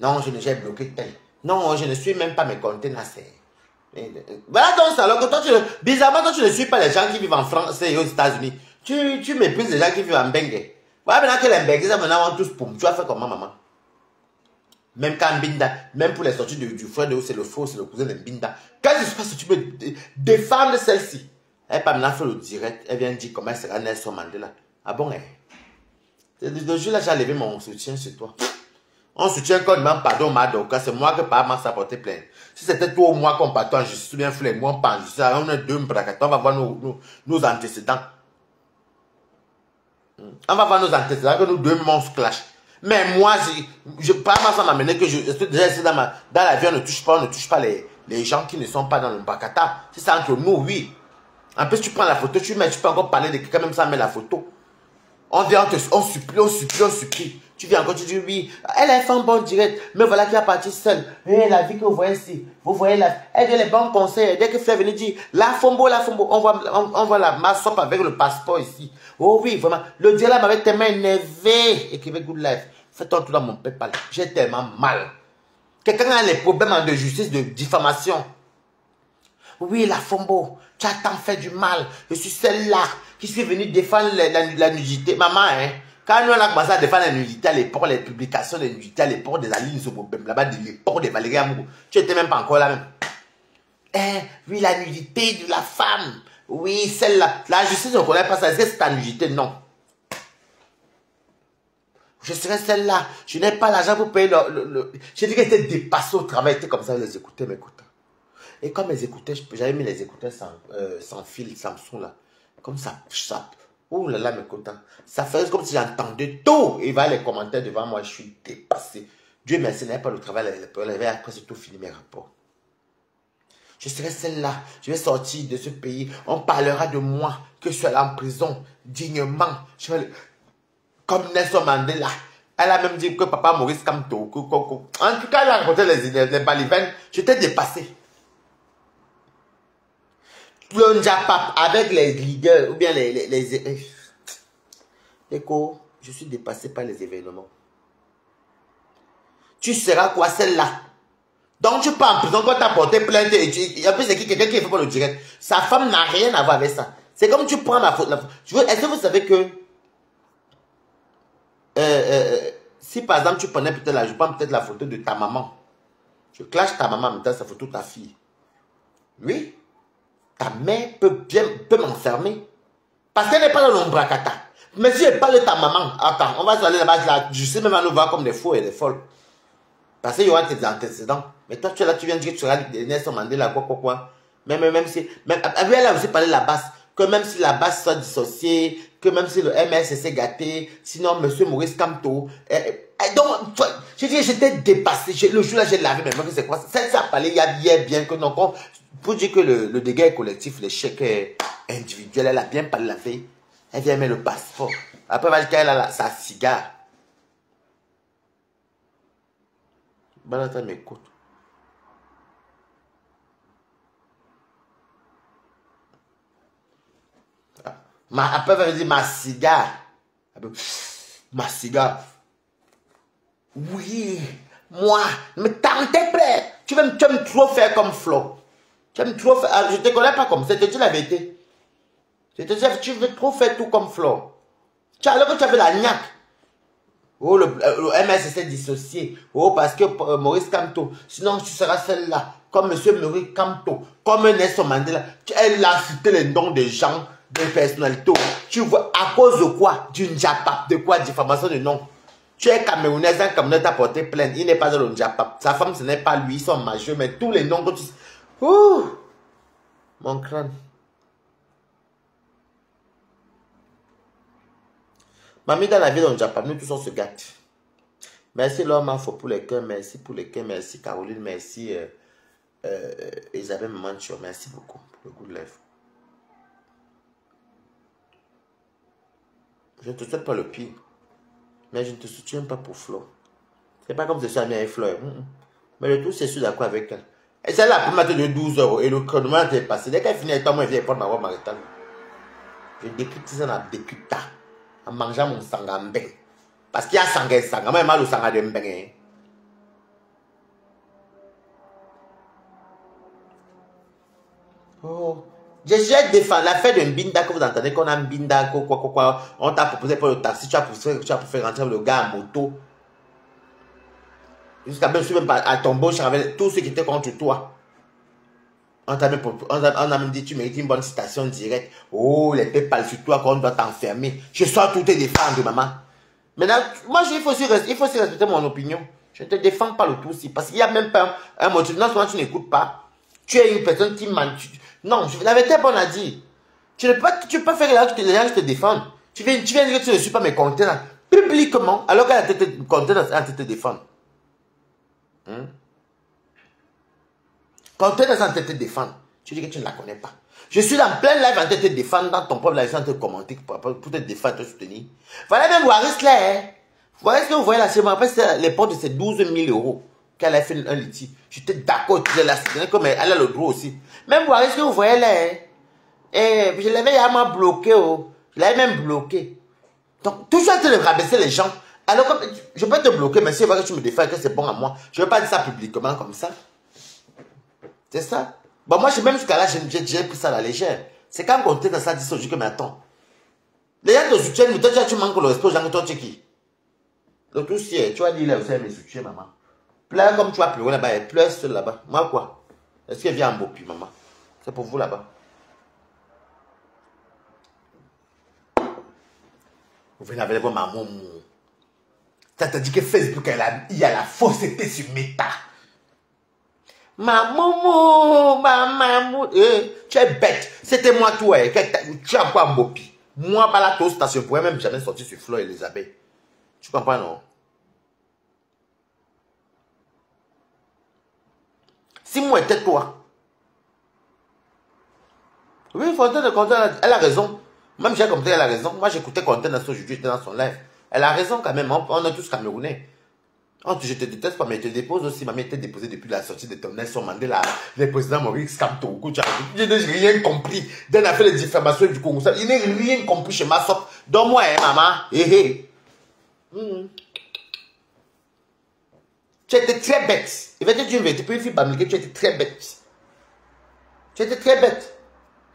Non, j'ai bloqué tel. Non, je ne suis même pas mes contenus. Voilà donc ça, alors que toi, bizarrement, toi, tu ne suis pas les gens qui vivent en France et aux États-Unis. Tu méprises les gens qui vivent en Bengue. Voilà, maintenant que les Bengue, ça maintenant, on tous poum. Tu as fait comment, maman? Même quand Binda, même pour les sorties du frère de haut, c'est le faux, c'est le cousin de Binda. Quand il se passe, tu peux défendre celle-ci. Elle n'a pas maintenant fait le direct. Elle vient dire comment elle sera Nelson Mandela. Ah bon, le jour là, j'ai levé mon soutien sur toi. On soutient qu'on demande pardon, Madoka. C'est moi que par m'a porté plainte. Si c'était toi ou moi qu'on partait en justice, bien fait, moi on parle en justice. On est deux bracatons, on va voir nos antécédents. On va voir nos antécédents, que nous deux monstres clash. Mais moi, par ma ça m'a amené que dans la vie, on ne touche pas les gens qui ne sont pas dans le bracata. Si c'est entre nous, oui. En plus, tu prends la photo, tu peux encore parler de quelqu'un, même sans mettre la photo. On vient, on supplie. Tu viens encore, tu dis oui, elle a fait un bon direct, mais voilà qui a parti seule. Et la vie que vous voyez ici, vous voyez là, elle donne les bons conseils. Dès que Fleur venait dire, la fombo, on voit la masse avec le passeport ici. Oh oui, vraiment, le direct m'avait tellement énervé. Écrivez Good Life, fais-toi tout dans mon PayPal. J'ai tellement mal. Quelqu'un a les problèmes de justice, de diffamation. Oui, la fombo, tu as tant fait du mal. Je suis celle-là qui suis venue défendre la nudité. Maman, hein, quand nous on a commencé à défendre la nudité à l'époque, les publications de nudité à l'époque des Aline Sobobem, là-bas de l'époque de Valérie Amourou, tu n'étais même pas encore là même. Oui, la nudité de la femme. Oui, celle-là. La justice ne connaît pas ça. Est-ce que c'est ta nudité? Non. Je serais celle-là. Je n'ai pas l'argent pour payer le... J'ai dit qu'elle était dépassée au travail. Était comme ça, les écouteurs m'écoutaient. Et comme les écouteurs, j'avais mis les écouteurs sans fil, Samsung là. Comme ça. Oh là là, mes contents. Ça faisait comme si j'entendais tout. Il va les commentaires devant moi, je suis dépassé. Dieu merci, il n'avait pas le travail, il avait presque tout fini mes rapports. Je serai celle-là, je vais sortir de ce pays. On parlera de moi, que je suis allé en prison, dignement. Comme Nelson Mandela. Elle a même dit que papa Maurice Kamto. En tout cas, elle a raconté les balivernes. J'étais dépassé. Le Njapap avec les leaders ou bien les Écho, je suis dépassé par les événements. Tu seras quoi celle-là? Donc tu pars en prison quand tu as porté plainte et en plus c'est quelqu'un qui ne fait pas le direct. Sa femme n'a rien à voir avec ça. C'est comme tu prends la photo. Est-ce que vous savez que si par exemple tu prenais peut-être je prends peut-être la photo de ta maman. Je clash ta maman en même temps sa photo de ta fille. Oui. Ta mère peut m'enfermer. Parce qu'elle n'est pas dans l'ombracata. Mais si elle parle de ta maman, attends, on va se aller là-bas, je sais même à nous voir comme des faux et des folles. Parce qu'il y aura tes antécédents. Mais toi, tu es là, tu viens de dire que tu seras Nelson Mandela, quoi. Même si, elle a aussi parlé de la base. Que même si la base soit dissociée, que même si le MS s'est gâté, sinon, monsieur Maurice Kamto. Donc, j'ai dit, j'étais dépassé. Le jour-là, j'ai lavé mes mains, c'est quoi? Ça a parlé hier bien que non. Pour dire que le dégât est collectif, l'échec est individuel, elle a bien parlé la veille. Elle vient mettre le passeport. Après, elle a sa cigare. Balata m'écoute. Après, elle va dire ma cigare. Ma cigare. Oui, moi, mais t'es prêt. Tu aimes trop faire comme Flo. Tu aimes trop faire. Je ne te connais pas comme ça. Je te dis la vérité. Je te dis, tu veux trop faire tout comme Flo. Alors que tu avais la niaque. Oh, le MS s'est dissocié. Oh, parce que Maurice Kamto. Sinon, tu seras celle-là. Comme M. Maurice Kamto. Comme Nelson Mandela. Elle a cité les noms des gens, des personnalités. Tu vois, à cause de quoi? D'une Njapap. De quoi? Diffamation de nom. Tu es camerounaise, un Camerounais t'a porté plainte. Il n'est pas dans le Ndjapa. Sa femme, ce n'est pas lui, ils sont majeurs, mais tous les noms que tu... Ouh, mon crâne. Mamie, dans la vie de Ndjapa, nous tous on se gâte. Merci l'homme, il faut pour les cœurs, merci pour les cœurs, merci Caroline, merci Isabelle Mancho, merci beaucoup pour le goût de lèvres. Je ne te souhaite pas le pire, mais je ne te soutiens pas pour Flo. C'est pas comme si je suis ami avec Flo. Mais le tout, c'est sûr d'accord avec elle. Et c'est là pour mettre de 12 € et le chronomètre est passé. Dès qu'elle finit avec toi, moi, je viens prendre ma voix maritale. Je décrypte ça dans décrypta en mangeant mon sangambé. Parce qu'il y a sangambé, moi, il m'a le sangambé. Oh. J'ai défendu l'affaire de Mbinda que vous entendez qu'on a Mbinda, quoi. On t'a proposé pour le taxi, tu as pour faire rentrer le gars à moto. Jusqu'à même, je suis même pas à ton bouche avec tous ceux qui étaient contre toi. On a même dit, tu mérites une bonne citation directe. Oh, les pépales sur toi, qu'on doit t'enfermer. Je sors tout te défendre, maman. Maintenant, moi, il faut aussi respecter mon opinion. Je ne te défends pas le tout aussi. Parce qu'il n'y a même pas un motif. Non seulement tu n'écoutes pas. Tu es une personne qui ment. Non, la vérité, on a dit. Tu ne peux pas faire que les gens te défendent. Tu viens dire que tu ne suis pas mes contenants publiquement, alors qu'elle a été contenant, elle te défendre. Quand tu es en train de te défendre, tu dis que tu ne la connais pas. Je suis en plein live en train de te défendre dans ton propre live, en train de te commenter pour te défendre, te soutenir. Voilà même Waris là. Hein. Vous voyez ce que vous voyez là, c'est les portes de ces 12 000 € qu'elle a fait un litige. J'étais d'accord, tu l'as la comme elle a le droit aussi. Même Waris, ce que vous voyez là. Hein. Et je l'avais vraiment bloqué. Oh. Je l'avais même bloqué. Donc, toujours en train de rabaisser les gens. Alors, comme, je peux te bloquer, mais si je vois que tu me défends, que c'est bon à moi, je ne vais pas dire ça publiquement comme ça. C'est ça. Bon, moi, même jusqu'à là, j'ai pris ça à la légère. C'est quand on était dans ça, dit aujourd'hui que, mais attends. Les gens te soutiennent, mais toi, tu manques le respect aux gens que toi, tu es qui? Le tout, c'est, tu vas dire, là, vous savez, mes soutiens, maman. Pleure comme tu vas pleurer là-bas, elle pleure seule là-bas. Moi, quoi? Est-ce qu'elle vient en Bopi, maman? C'est pour vous là-bas. Vous venez avec ma maman. Ça te dit que Facebook, il y a la fausseté sur Meta. Maman, tu es bête. C'était moi, toi. Tu as quoi, Mopi? Moi, par la toast, je ne pourrais même jamais sortir sur Flo Elisabeth. Tu comprends, non? Si moi était toi. Oui, Fontaine, elle a raison. Même j'ai compris, elle a raison. Moi, j'écoutais Fontaine aujourd'hui, j'étais dans son live. Elle a raison quand même. On est tous Camerounais. Oh, je te déteste pas, mais je te dépose aussi. Ma mère était déposée depuis la sortie de ton Nelson Mandela. Le président Maurice Kamto. Je n'ai rien compris. Dans l'affaire de diffamation du Congo. Je n'ai rien compris chez ma soeur. Donne-moi, hein, maman. Tu étais très bête. Il va te dire une vérité. Puis, tu étais très bête. Tu étais très bête.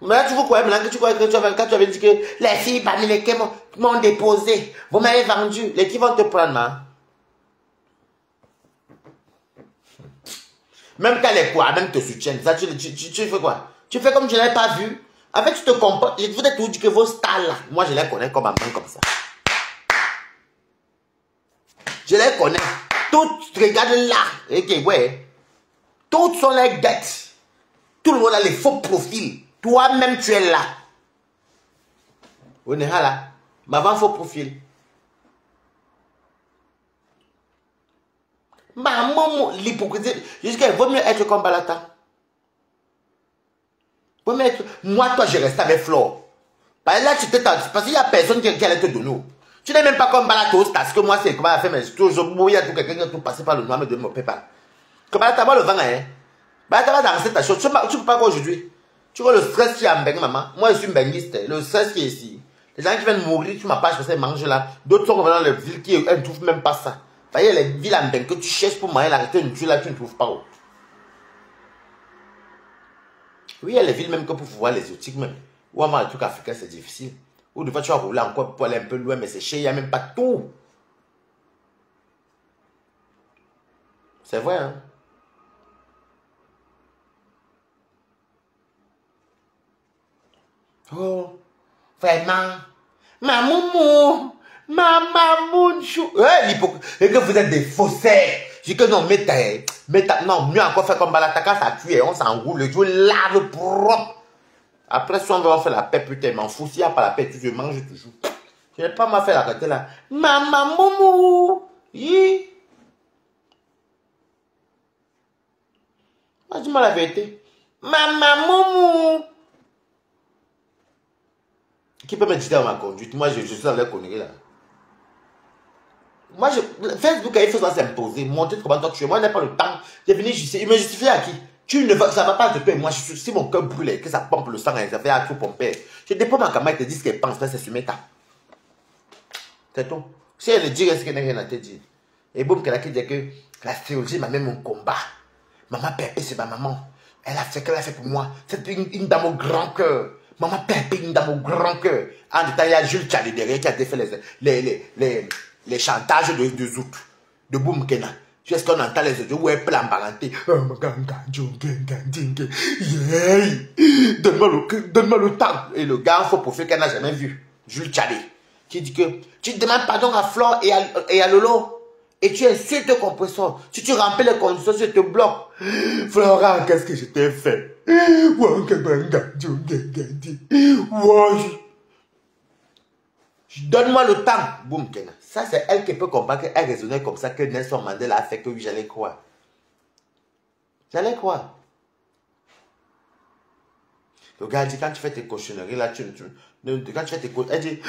Mais tu vois quoi, maintenant que tu crois que quand tu avais dit que les filles Bamileke m'ont déposé. Vous m'avez vendu. Les qui vont te prendre, hein? Même quand les quoi, même te soutiennent, ça, tu fais quoi? Tu fais comme je ne l'ai pas vu. En fait, tu te comportes. Je vous ai tout dit que vos stars là, moi je les connais comme ma main comme ça. Je les connais. Toutes, regarde là. Ok, ouais. Toutes sont les bêtes. Tout le monde a les faux profils. Toi-même, tu es là. On est là. Mais avant, faux profil. Maman, l'hypocrisie. Jusqu'à vaut mieux être comme Balata. Vaut mieux être... Moi, toi, je reste avec Flore. Parce qu'il n'y a personne qui allait te donner. Tu n'es même pas comme Balata parce que moi, c'est comment elle fait, mais toujours, il y a tout quelqu'un qui a tout passé par le noir, mais de mon PayPal. Comme Balata, moi, le vent, hein. Balata va danser ta chose. Tu ne peux pas quoi aujourd'hui. Tu vois le stress qui est en Bengue, maman. Moi, je suis benguiste. Le stress qui est ici. Les gens qui viennent mourir sur ma page parce qu'ils mangent là. D'autres sont dans les villes qui ne trouvent même pas ça. Il y a les villes en Bengue que tu cherches pour manger la tu là, tu ne trouves pas. Oui, il y a les villes même que pour voir les exotiques même. Ou avoir le truc africain, c'est difficile. Ou des fois, tu vas rouler encore pour aller un peu loin, mais c'est cher, il n'y a même pas tout. C'est vrai, hein? Oh, vraiment? Ma moumou, Maman Mounchou. Et que vous êtes des faussaires. Je dis que non, non, mieux encore faire comme Balataka, ça tue, on s'enroule, je lave propre. Après, si on va faire la paix, putain, m'en fous. S'il n'y a pas la paix, je mange toujours. Je n'ai pas m'a fait la côté là. Maman Moumou. Moi, dis-moi la vérité. Maman Moumou. Qui peut me dire dans ma conduite? Moi, je suis dans la connerie là. Moi, Facebook, il faut s'imposer. Montrer comment toi tu es. Moi, je n'ai pas le temps. J'ai venu justifier. Il me justifie à qui? Ça ne va pas de toi et moi. Si mon cœur brûle, que ça pompe le sang, ça fait à tout pomper. Je dépends ma camarade te dit ce qu'elle pense. C'est sur mes tas. C'est tout. Si elle dit ce qu'elle n'a rien à te dire. Et boum, qu'elle a dit que la théologie m'a même mon combat. Maman Pépé, c'est ma maman. Elle a fait ce qu'elle a fait pour moi. C'est une dame au grand cœur. Maman Pépé, une dame au grand cœur. En détail, il y a Jules Tchali derrière qui a fait les chantages de Zout, de Boum Kena. Tu sais ce qu'on entend les autres, où elle peut l'embaranter. Donne-moi le temps. Et le gars, il faut profiter qu'elle n'a jamais vu. Jules Tchali. Qui dit que tu demandes pardon à Flore et à Lolo. Et tu insultes le compresseur. Si tu remplis les conditions, tu te bloques. Flora, qu'est-ce que je t'ai fait? Donne-moi le temps. Boum, Kena. Ça, c'est elle qui peut comprendre qu'elle raisonnait comme ça, que Nelson Mandela a fait que oui, j'allais croire. J'allais croire. Le gars dit, quand tu fais tes cochonneries, là, quand tu fais tes cochonneries, elle dit,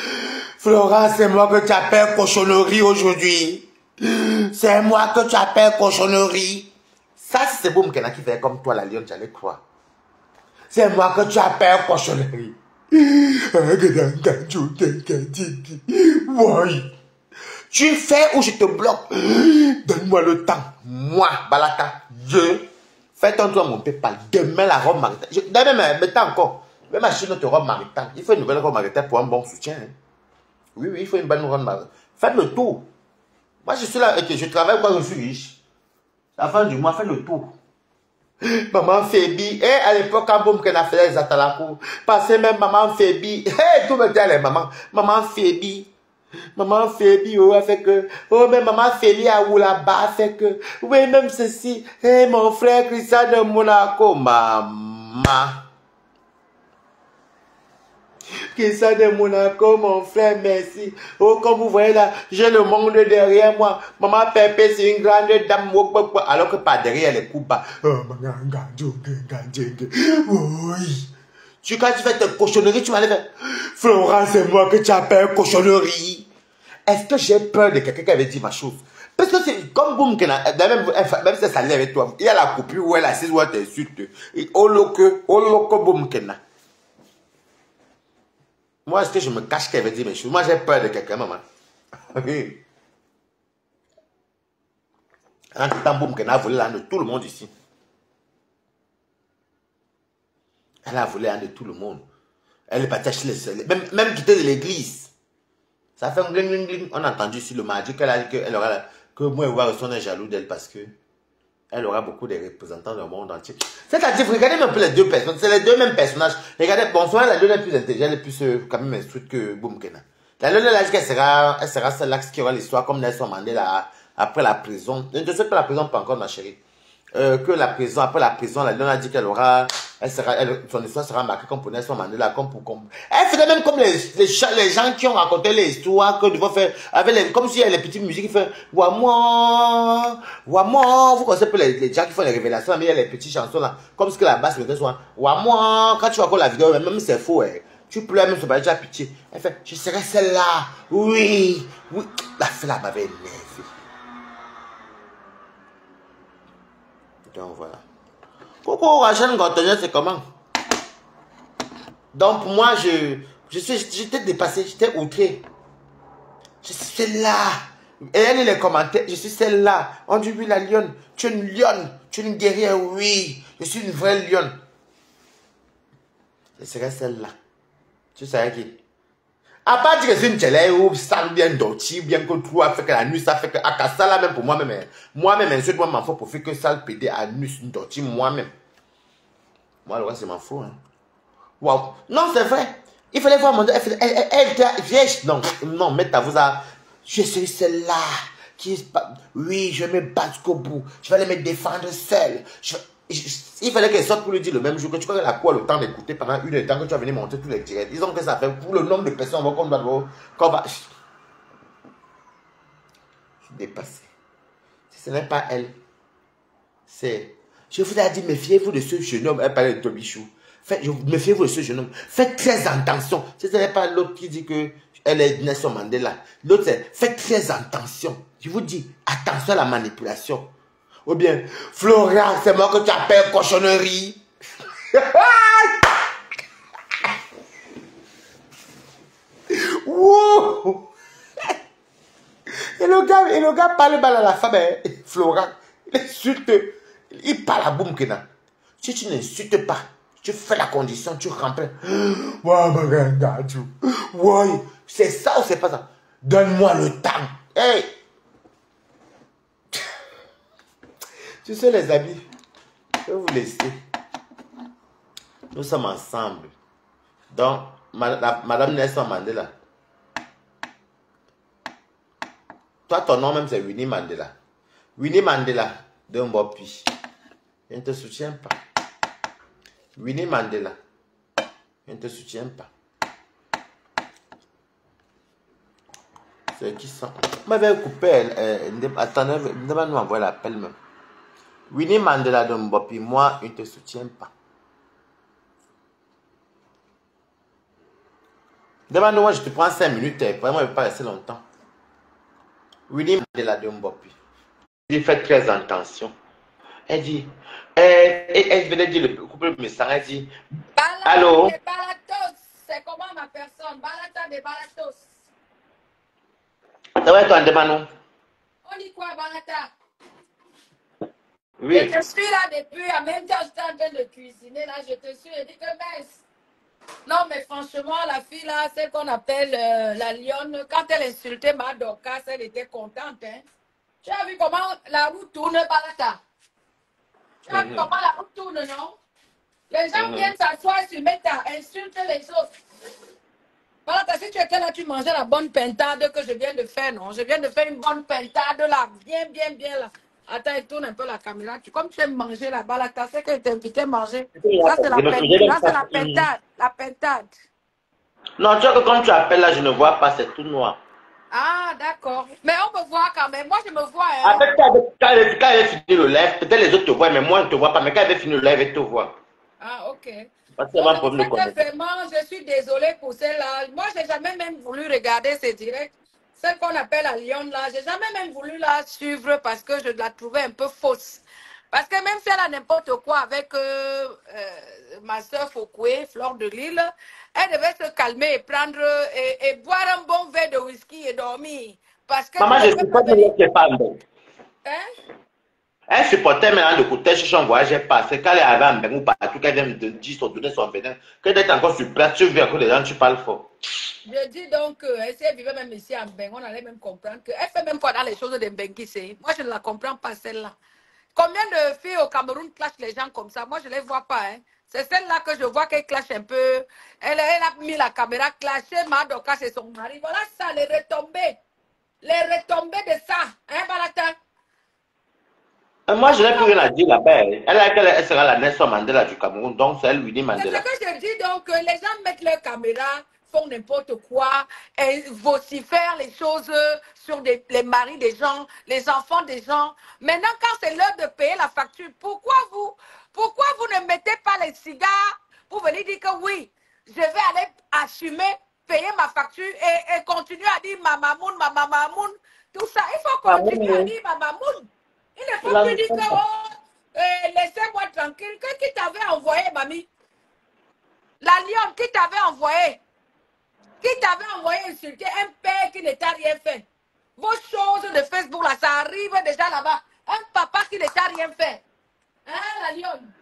Flora, c'est moi que tu appelles cochonnerie aujourd'hui. C'est moi que tu appelles cochonnerie. Ça, c'est Boum Kena qui fait comme toi, la lionne, j'allais croire. C'est moi que tu appelles cochonnerie. Tu fais ou je te bloque. Donne-moi le temps. Moi, Balaka, fais ton tour à mon PayPal. Demain, la robe maritale. Demain, mais encore. Même acheter notre robe maritale. Il faut une nouvelle robe maritale pour un bon soutien. Hein. Oui, il faut une bonne robe maritale. Faites le tour. Moi, je suis là et je travaille quand je suis riche. À la fin du mois, faites le tour. Maman Fébi, à l'époque, quand Boum Kena faisait les atalakou, passez même Maman Fébi, tout me dit les mamans, Maman Fébi, oh, a fait que, oh, mais Maman Féli a ou là-bas, fait que, oui, même ceci, mon frère Christian de Monaco, maman. Christian de Monaco, mon frère, merci. Oh, comme vous voyez là, j'ai le monde derrière moi. Maman Pépé, c'est une grande dame. Alors que par derrière, elle est coupe. Oui. Quand tu fais tes cochonneries, tu m'as dit, Florence, c'est moi que tu appelles cochonnerie. Est-ce que j'ai peur de quelqu'un qui avait dit ma chose? Parce que c'est comme Boum Kena, même si ça l'est avec toi, il y a la coupure où elle assise où elle t'insulte. Oh, loco, Boum Kena. Moi, est-ce que je me cache qu'elle veut dire mes choses? Moi, j'ai peur de quelqu'un, maman. En tout temps, Boum Kena a volé l'âne de tout le monde ici. Elle a volé l'âne de tout le monde. Elle est partie acheter même quitter de l'église. Ça fait un gling, gling, gling. On a entendu ici le mardi qu'elle a dit que moi et Ouar sont jaloux d'elle parce que elle aura beaucoup de représentants du monde entier. C'est-à-dire, regardez un peu les deux personnes. C'est les deux mêmes personnages. Regardez, bonsoir, la lune est plus intelligente, elle est plus quand même instruite que Boum Kena. La lune, elle a dit qu'elle sera celle-là qui aura l'histoire comme Nelson Mandela après la prison. Je ne sais pas la prison, pas encore, ma chérie. Que la prison, après la prison, la lune a dit qu'elle aura, son histoire sera marquée comme pour Nelson Mandela, comme. Elle faisait même comme les gens qui ont raconté les histoires que devant faire, comme si il y a les petites musiques qui font, Ouamouan, vous connaissez un peu les gens qui font les révélations, mais il y a les petites chansons là, comme ce que la basse me fait souvent, Ouamouan, quand tu vois encore la vidéo, même c'est faux, tu pleures même, c'est pas déjà pitié. Elle fait, je serai celle-là, oui, la fille là m'avait énervé. Donc voilà. Coucou Rachel Ngotonien, c'est comment? Donc pour moi, j'étais dépassé, j'étais outré. Je suis celle-là. Et elle lit les commentaires, je suis celle-là. On dit oui la lionne, tu es une lionne, tu es une guerrière, oui. Je suis une vraie lionne. Je serais celle-là. Tu sais qui? À part dire que c'est une télé ou ça bien dorti, bien que tout a fait que la nuit, ça fait que à ça là même pour moi-même, insulte moi m'en faut pour faire que ça le pédé à nuit, une dorti moi-même. Moi le reste c'est m'en faut. Hein. Wow. Non c'est vrai. Il fallait voir mon Dieu. Elle était vieille. Non, non, mais t'as vous a. Je suis celle-là. Oui, je vais me battre jusqu'au bout. Je vais aller me défendre seule. Il fallait qu'elle sorte pour lui dire le même jour que tu crois qu'elle a quoi le temps d'écouter pendant 1 heure de temps que tu vas venir monter tous les directs. Ils ont que ça fait pour le nombre de personnes qu'on doit voir. Je suis dépassé. Si ce n'est pas elle, c'est. Je vous ai dit, méfiez-vous de ce jeune homme. Elle parlait de Tobichou. Méfiez-vous de ce jeune homme. Faites très attention. Si ce n'est pas l'autre qui dit que elle est Nelson Mandela. L'autre, c'est faites très attention. Je vous dis, attention à la manipulation. Ou bien, Flora, c'est moi que tu appelles cochonnerie. Wow. Et le gars parle mal à la femme, hein. Flora. Il insulte. Il parle à boum Kena. Si tu n'insultes pas, tu fais la condition, tu remplis. Ouais, c'est ça ou c'est pas ça? Donne-moi le temps. Hey. Tu sais les amis, je vais vous laisser. Nous sommes ensemble. Donc, Madame Nelson Mandela. Toi, ton nom même, c'est Winnie Mandela. Winnie Mandela de Mbopi. Je ne te soutiens pas. Winnie Mandela. Je ne te soutiens pas. C'est qui ça? Vous m'avez coupé. Attendez, demande-nous envoyer l'appel même. Winnie Mandela de Mbopi, moi, je ne te soutiens pas. Demande-moi, je te prends 5 minutes. Vraiment, je ne vais pas rester longtemps. Winnie Mandela de Mbopi. Elle fait très attention. Elle dit, elle venait dire le couple de message, elle dit, allô? Balata de Balatos, c'est comment ma personne? Balata de Balatos. Ça va être un débat, On dit quoi, Balata? oui. Je te suis là depuis, en même temps, j'étais en train de cuisiner, là, je te suis, je dis que mince. Non, mais franchement, la fille là, celle qu'on appelle la lionne, quand elle insultait ma Dorcas, elle était contente, hein. Tu as vu comment la roue tourne, Balata? Tu as vu comment la roue tourne, non? Les gens viennent s'asseoir sur Meta, insultent les autres. Voilà, si tu étais là, tu mangeais la bonne pentade que je viens de faire, non? Je viens de faire une bonne pentade là, bien là. Attends, il tourne un peu la caméra. Comme tu aimes manger là-bas, là, tu sais que je t'ai invité à manger. Ça, c'est la pentade. La pentade. Non, tu vois que quand tu appelles là, je ne vois pas, c'est tout noir. Ah, d'accord. Mais on me voit quand même. Moi, je me vois. Hein. Après, quand elle avait fini le live, peut-être les autres te voient, mais moi, je ne te vois pas. Mais quand elle avait fini le live, elle te voit. Ah, ok. Parce Donc, en fait, vraiment, je suis désolée pour celle-là. Moi, je n'ai jamais même voulu regarder ces directs. Celle qu'on appelle la Lyon, là, je n'ai jamais même voulu la suivre parce que je la trouvais un peu fausse. Parce que même si elle a n'importe quoi avec ma soeur Fokoué, Fleur de Lille, elle devait se calmer et prendre et boire un bon verre de whisky et dormir. Parce que maman, je ne sais pas que pas hein? Elle supportait maintenant de côté, si son voyage est passé, quand elle est arrivée à Mbeng ou partout, qu'elle vient me dire, donner son venin, qu'elle est encore sur place, tu veux que les gens, tu parles fort. Je dis donc si elle vivait même ici à Mbeng, on allait même comprendre qu'elle fait même quoi dans les choses de Mbengui. Moi, je ne la comprends pas, celle-là. Combien de filles au Cameroun clashent les gens comme ça? Moi, je ne les vois pas. Hein. C'est celle-là que je vois qu'elle clash un peu. Elle a mis la caméra clashée, Madoka, c'est son mari. Voilà ça, les retombées. Les retombées de ça. Hein, Balata? Moi, je n'ai plus rien à dire là-bas. Elle sera la Nelson Mandela du Cameroun, donc c'est elle, Winnie Mandela. C'est ce que je dis, donc les gens mettent leur caméra, font n'importe quoi, et vocifèrent les choses sur les maris des gens, les enfants des gens. Maintenant, quand c'est l'heure de payer la facture, pourquoi vous ne mettez pas les cigares pour venir dire que oui, je vais aller assumer, payer ma facture et continuer à dire ma mamoun, tout ça. Il faut continuer à dire ma mamoun. Il ne faut plus dire que oh, laissez-moi tranquille. Qui t'avait envoyé, mamie? La lionne, qui t'avait envoyé? Qui t'avait envoyé insulter un père qui ne t'a rien fait? Vos choses de Facebook, là, ça arrive déjà là-bas. Un papa qui ne t'a rien fait. Hein, la lionne?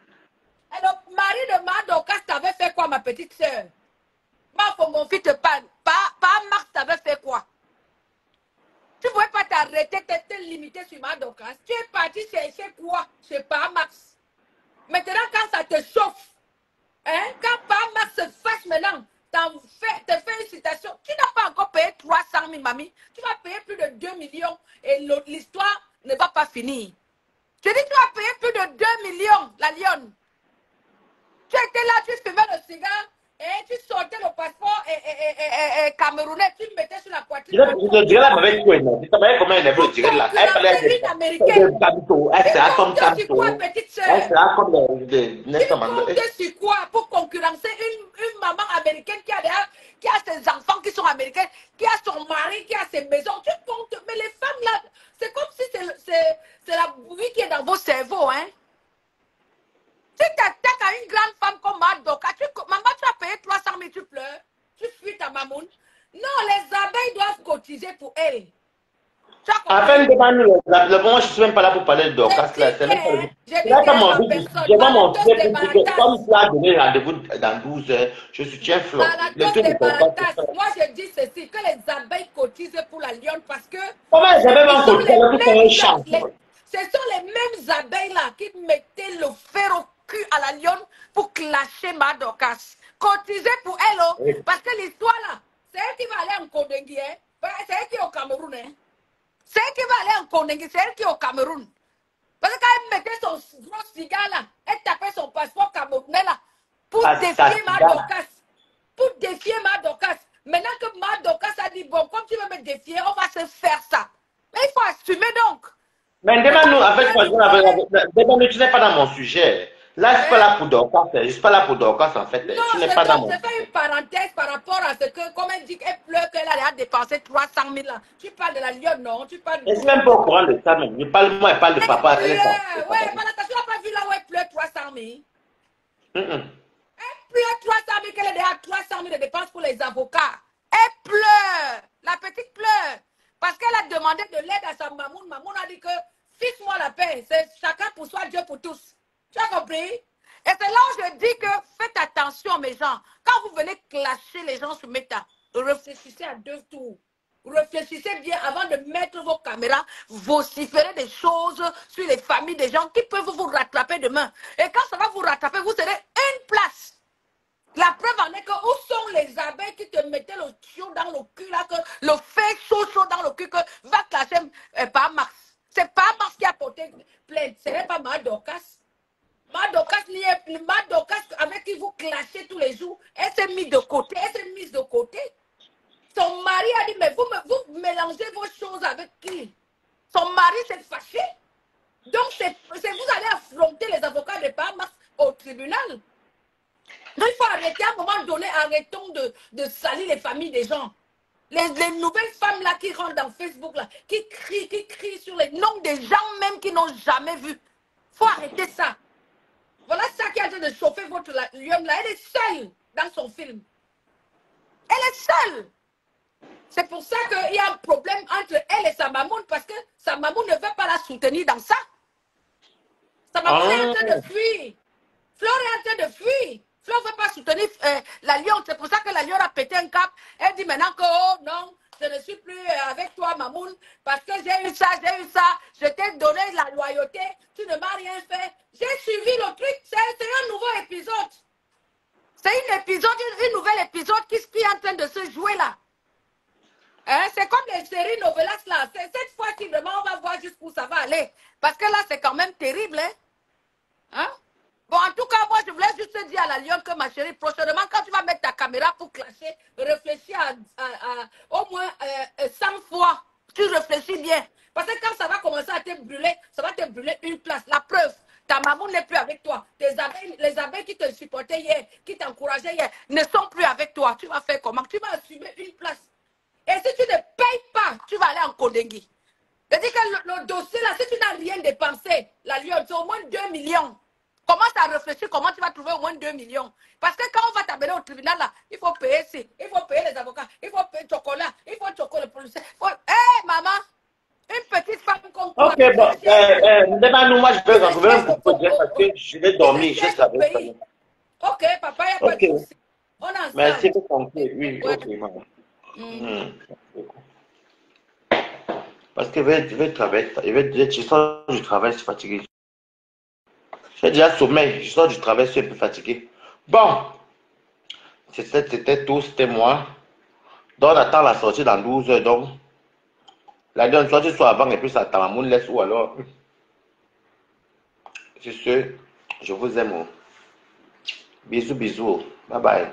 Et le mari de Madokas t'avait fait quoi, ma petite soeur? Mon fils te parle. Pas Marc t'avait fait quoi? Tu ne pouvais pas t'arrêter, te limiter sur Madokas. Tu es parti chercher quoi? Chez Max. Maintenant, quand ça te chauffe, hein, quand Max se fâche maintenant, t'en fais 2 millions et l'histoire ne va pas finir. Je dis, tu as payé plus de 2 millions, la lionne. Tu étais là, tu fumais le cigare et tu sortais le passeport et camerounais, tu le mettais sur la poitrine. Je dirais là, m'avait tout énervé. Tu savais comment elle avait tiré là. Elle parlait une américaine. elle sera comme ça. Tu Tanto. comptes petite soeur. Elle sera comme Tu comptes sur quoi pour concurrencer une maman américaine qui a ses enfants qui sont américains, qui a son mari, qui a ses maisons. Tu comptes. Mais les femmes là, c'est comme si c'est la bouillie qui est dans vos cerveaux, hein. Si tu attaques à une grande femme comme Madoka, maman, tu as payé 300 000, tu pleures, tu fuis ta mamoune. Non, les abeilles doivent cotiser pour elles. Afin de le moment, je ne suis même pas là pour parler de Dorcas. C'est même pas le j'ai pas mon je vais montrer comme tu as donné rendez-vous dans 12 heures, je soutiens Flo. Moi, je dis ceci, que les abeilles cotisent pour la lionne parce que comment les abeilles vont cotiser? Ce sont les mêmes abeilles là qui mettaient le fer au cul à la lionne pour clasher Madokas. Cotiser pour elle, oui. Parce que l'histoire là, c'est elle qui va aller en Kondengi, hein? C'est elle qui est au Cameroun. Hein? C'est elle qui va aller en Kondengi, c'est elle qui est au Cameroun. Parce que quand elle mettait son gros cigare là, elle tapait son passeport camerounais là pour défier Madokas. Pour défier Madokas. Maintenant que Madokas a dit, bon, comme tu veux me défier, on va se faire ça. Mais il faut assumer donc. Mais demande-nous, en fait, tu n'es pas dans mon sujet. Là, je ne suis pas là pour Dorcas. Je ne suis pas là pour Dorcas, en fait. Non, tu n'es pas dans mon sujet. Je fais une parenthèse par rapport à ce que, comme elle dit qu'elle pleure, qu'elle a dépensé 300 000 là. Tu parles de la lionne, non? Tu parles de... Je ne suis même pas au courant de ça, même. Elle parle de papa. Ouais, Malata, tu n'as pas vu là où elle pleure 300 000? Elle pleure 300 000, qu'elle est déjà 300 000 de dépenses pour les avocats. Elle pleure. La petite pleure. Parce qu'elle a demandé de l'aide à sa mamoune. Mamoune a dit que fixe-moi la paix. C'est chacun pour soi, Dieu pour tous. Tu as compris? Et c'est là où je dis que faites attention, mes gens. Quand vous venez clasher les gens sur Meta, réfléchissez à 2 tours. Réfléchissez bien avant de mettre vos caméras, vociférer des choses sur les familles des gens qui peuvent vous rattraper demain. Et quand ça va vous rattraper, vous serez une place. La preuve en est que où sont les abeilles qui te mettaient le chaud dans le cul, là, que le fait chaud dans le cul, que va clasher par Mars. C'est pas Mars qui a porté plainte, ce n'est pas Madokas. Madokas, avec qui vous clashez tous les jours, elle s'est mise de côté, Son mari a dit, mais vous mélangez vos choses avec qui? Son mari s'est fâché. Donc, vous allez affronter les avocats de Bahamas au tribunal. Donc, il faut arrêter à un moment donné, arrêtons de salir les familles des gens. Les nouvelles femmes là qui rentrent dans Facebook là, qui crient sur les noms des gens même qui n'ont jamais vu. Il faut arrêter ça. Voilà ça qui est en train de chauffer votre lionne là. Elle est seule dans son film. Elle est seule. C'est pour ça qu'il y a un problème entre elle et sa mamoune parce que sa mamoune ne veut pas la soutenir dans ça. Sa mamoune est en train de fuir. Flore est en train de fuir. Flore ne veut pas soutenir la lionne. C'est pour ça que la lionne a pété un cap. Elle dit maintenant que oh non, je ne suis plus avec toi mamoune parce que j'ai eu ça. Je t'ai donné la loyauté. Tu ne m'as rien fait. J'ai suivi le truc. C'est un nouveau épisode. C'est un nouvel épisode qui est en train de se jouer là. Hein? C'est comme les séries novelas là. C'est cette fois-ci vraiment on va voir jusqu'où ça va aller. Parce que là c'est quand même terrible. Hein? Bon, en tout cas, moi je voulais juste te dire à la lionne que ma chérie, prochainement quand tu vas mettre ta caméra pour clasher, réfléchis à au moins 100 fois. Tu réfléchis bien. Parce que quand ça va commencer à te brûler, ça va te brûler une place. La preuve. Ta maman n'est plus avec toi. Les abeilles qui te supportaient hier, qui t'encourageaient hier, ne sont plus avec toi. Tu vas faire comment? Tu vas assumer une place. Et si tu ne payes pas, tu vas aller en Kondengi. C'est-à-dire que le dossier là, si tu n'as rien dépensé, la lionne, c'est au moins 2 millions. Commence à réfléchir comment tu vas trouver au moins 2 millions. Parce que quand on va t'amener au tribunal là, il faut payer il faut payer les avocats, il faut payer le chocolat, il faut chocolat le policier. Hé maman! Une petite femme comme toi. Ok, bon, demande-nous, moi je peux retrouver un coup de parce que je vais dormir. Ok, papa, il n'y a pas de souci. On a ensemble. Merci pour compter. Oui, ok, maman. Parce que je vais travailler. Je sors du travail, je suis fatigué. J'ai déjà sommeil, je sors du travail, je suis un peu fatigué. Bon, c'était tout, c'était moi. Donc on attend la sortie dans 12 heures. Donc, La donne, soit tu sois avant et puis ça tamamoun laisse ou alors. C'est ce, je vous aime. Bisous, bisous. Bye bye.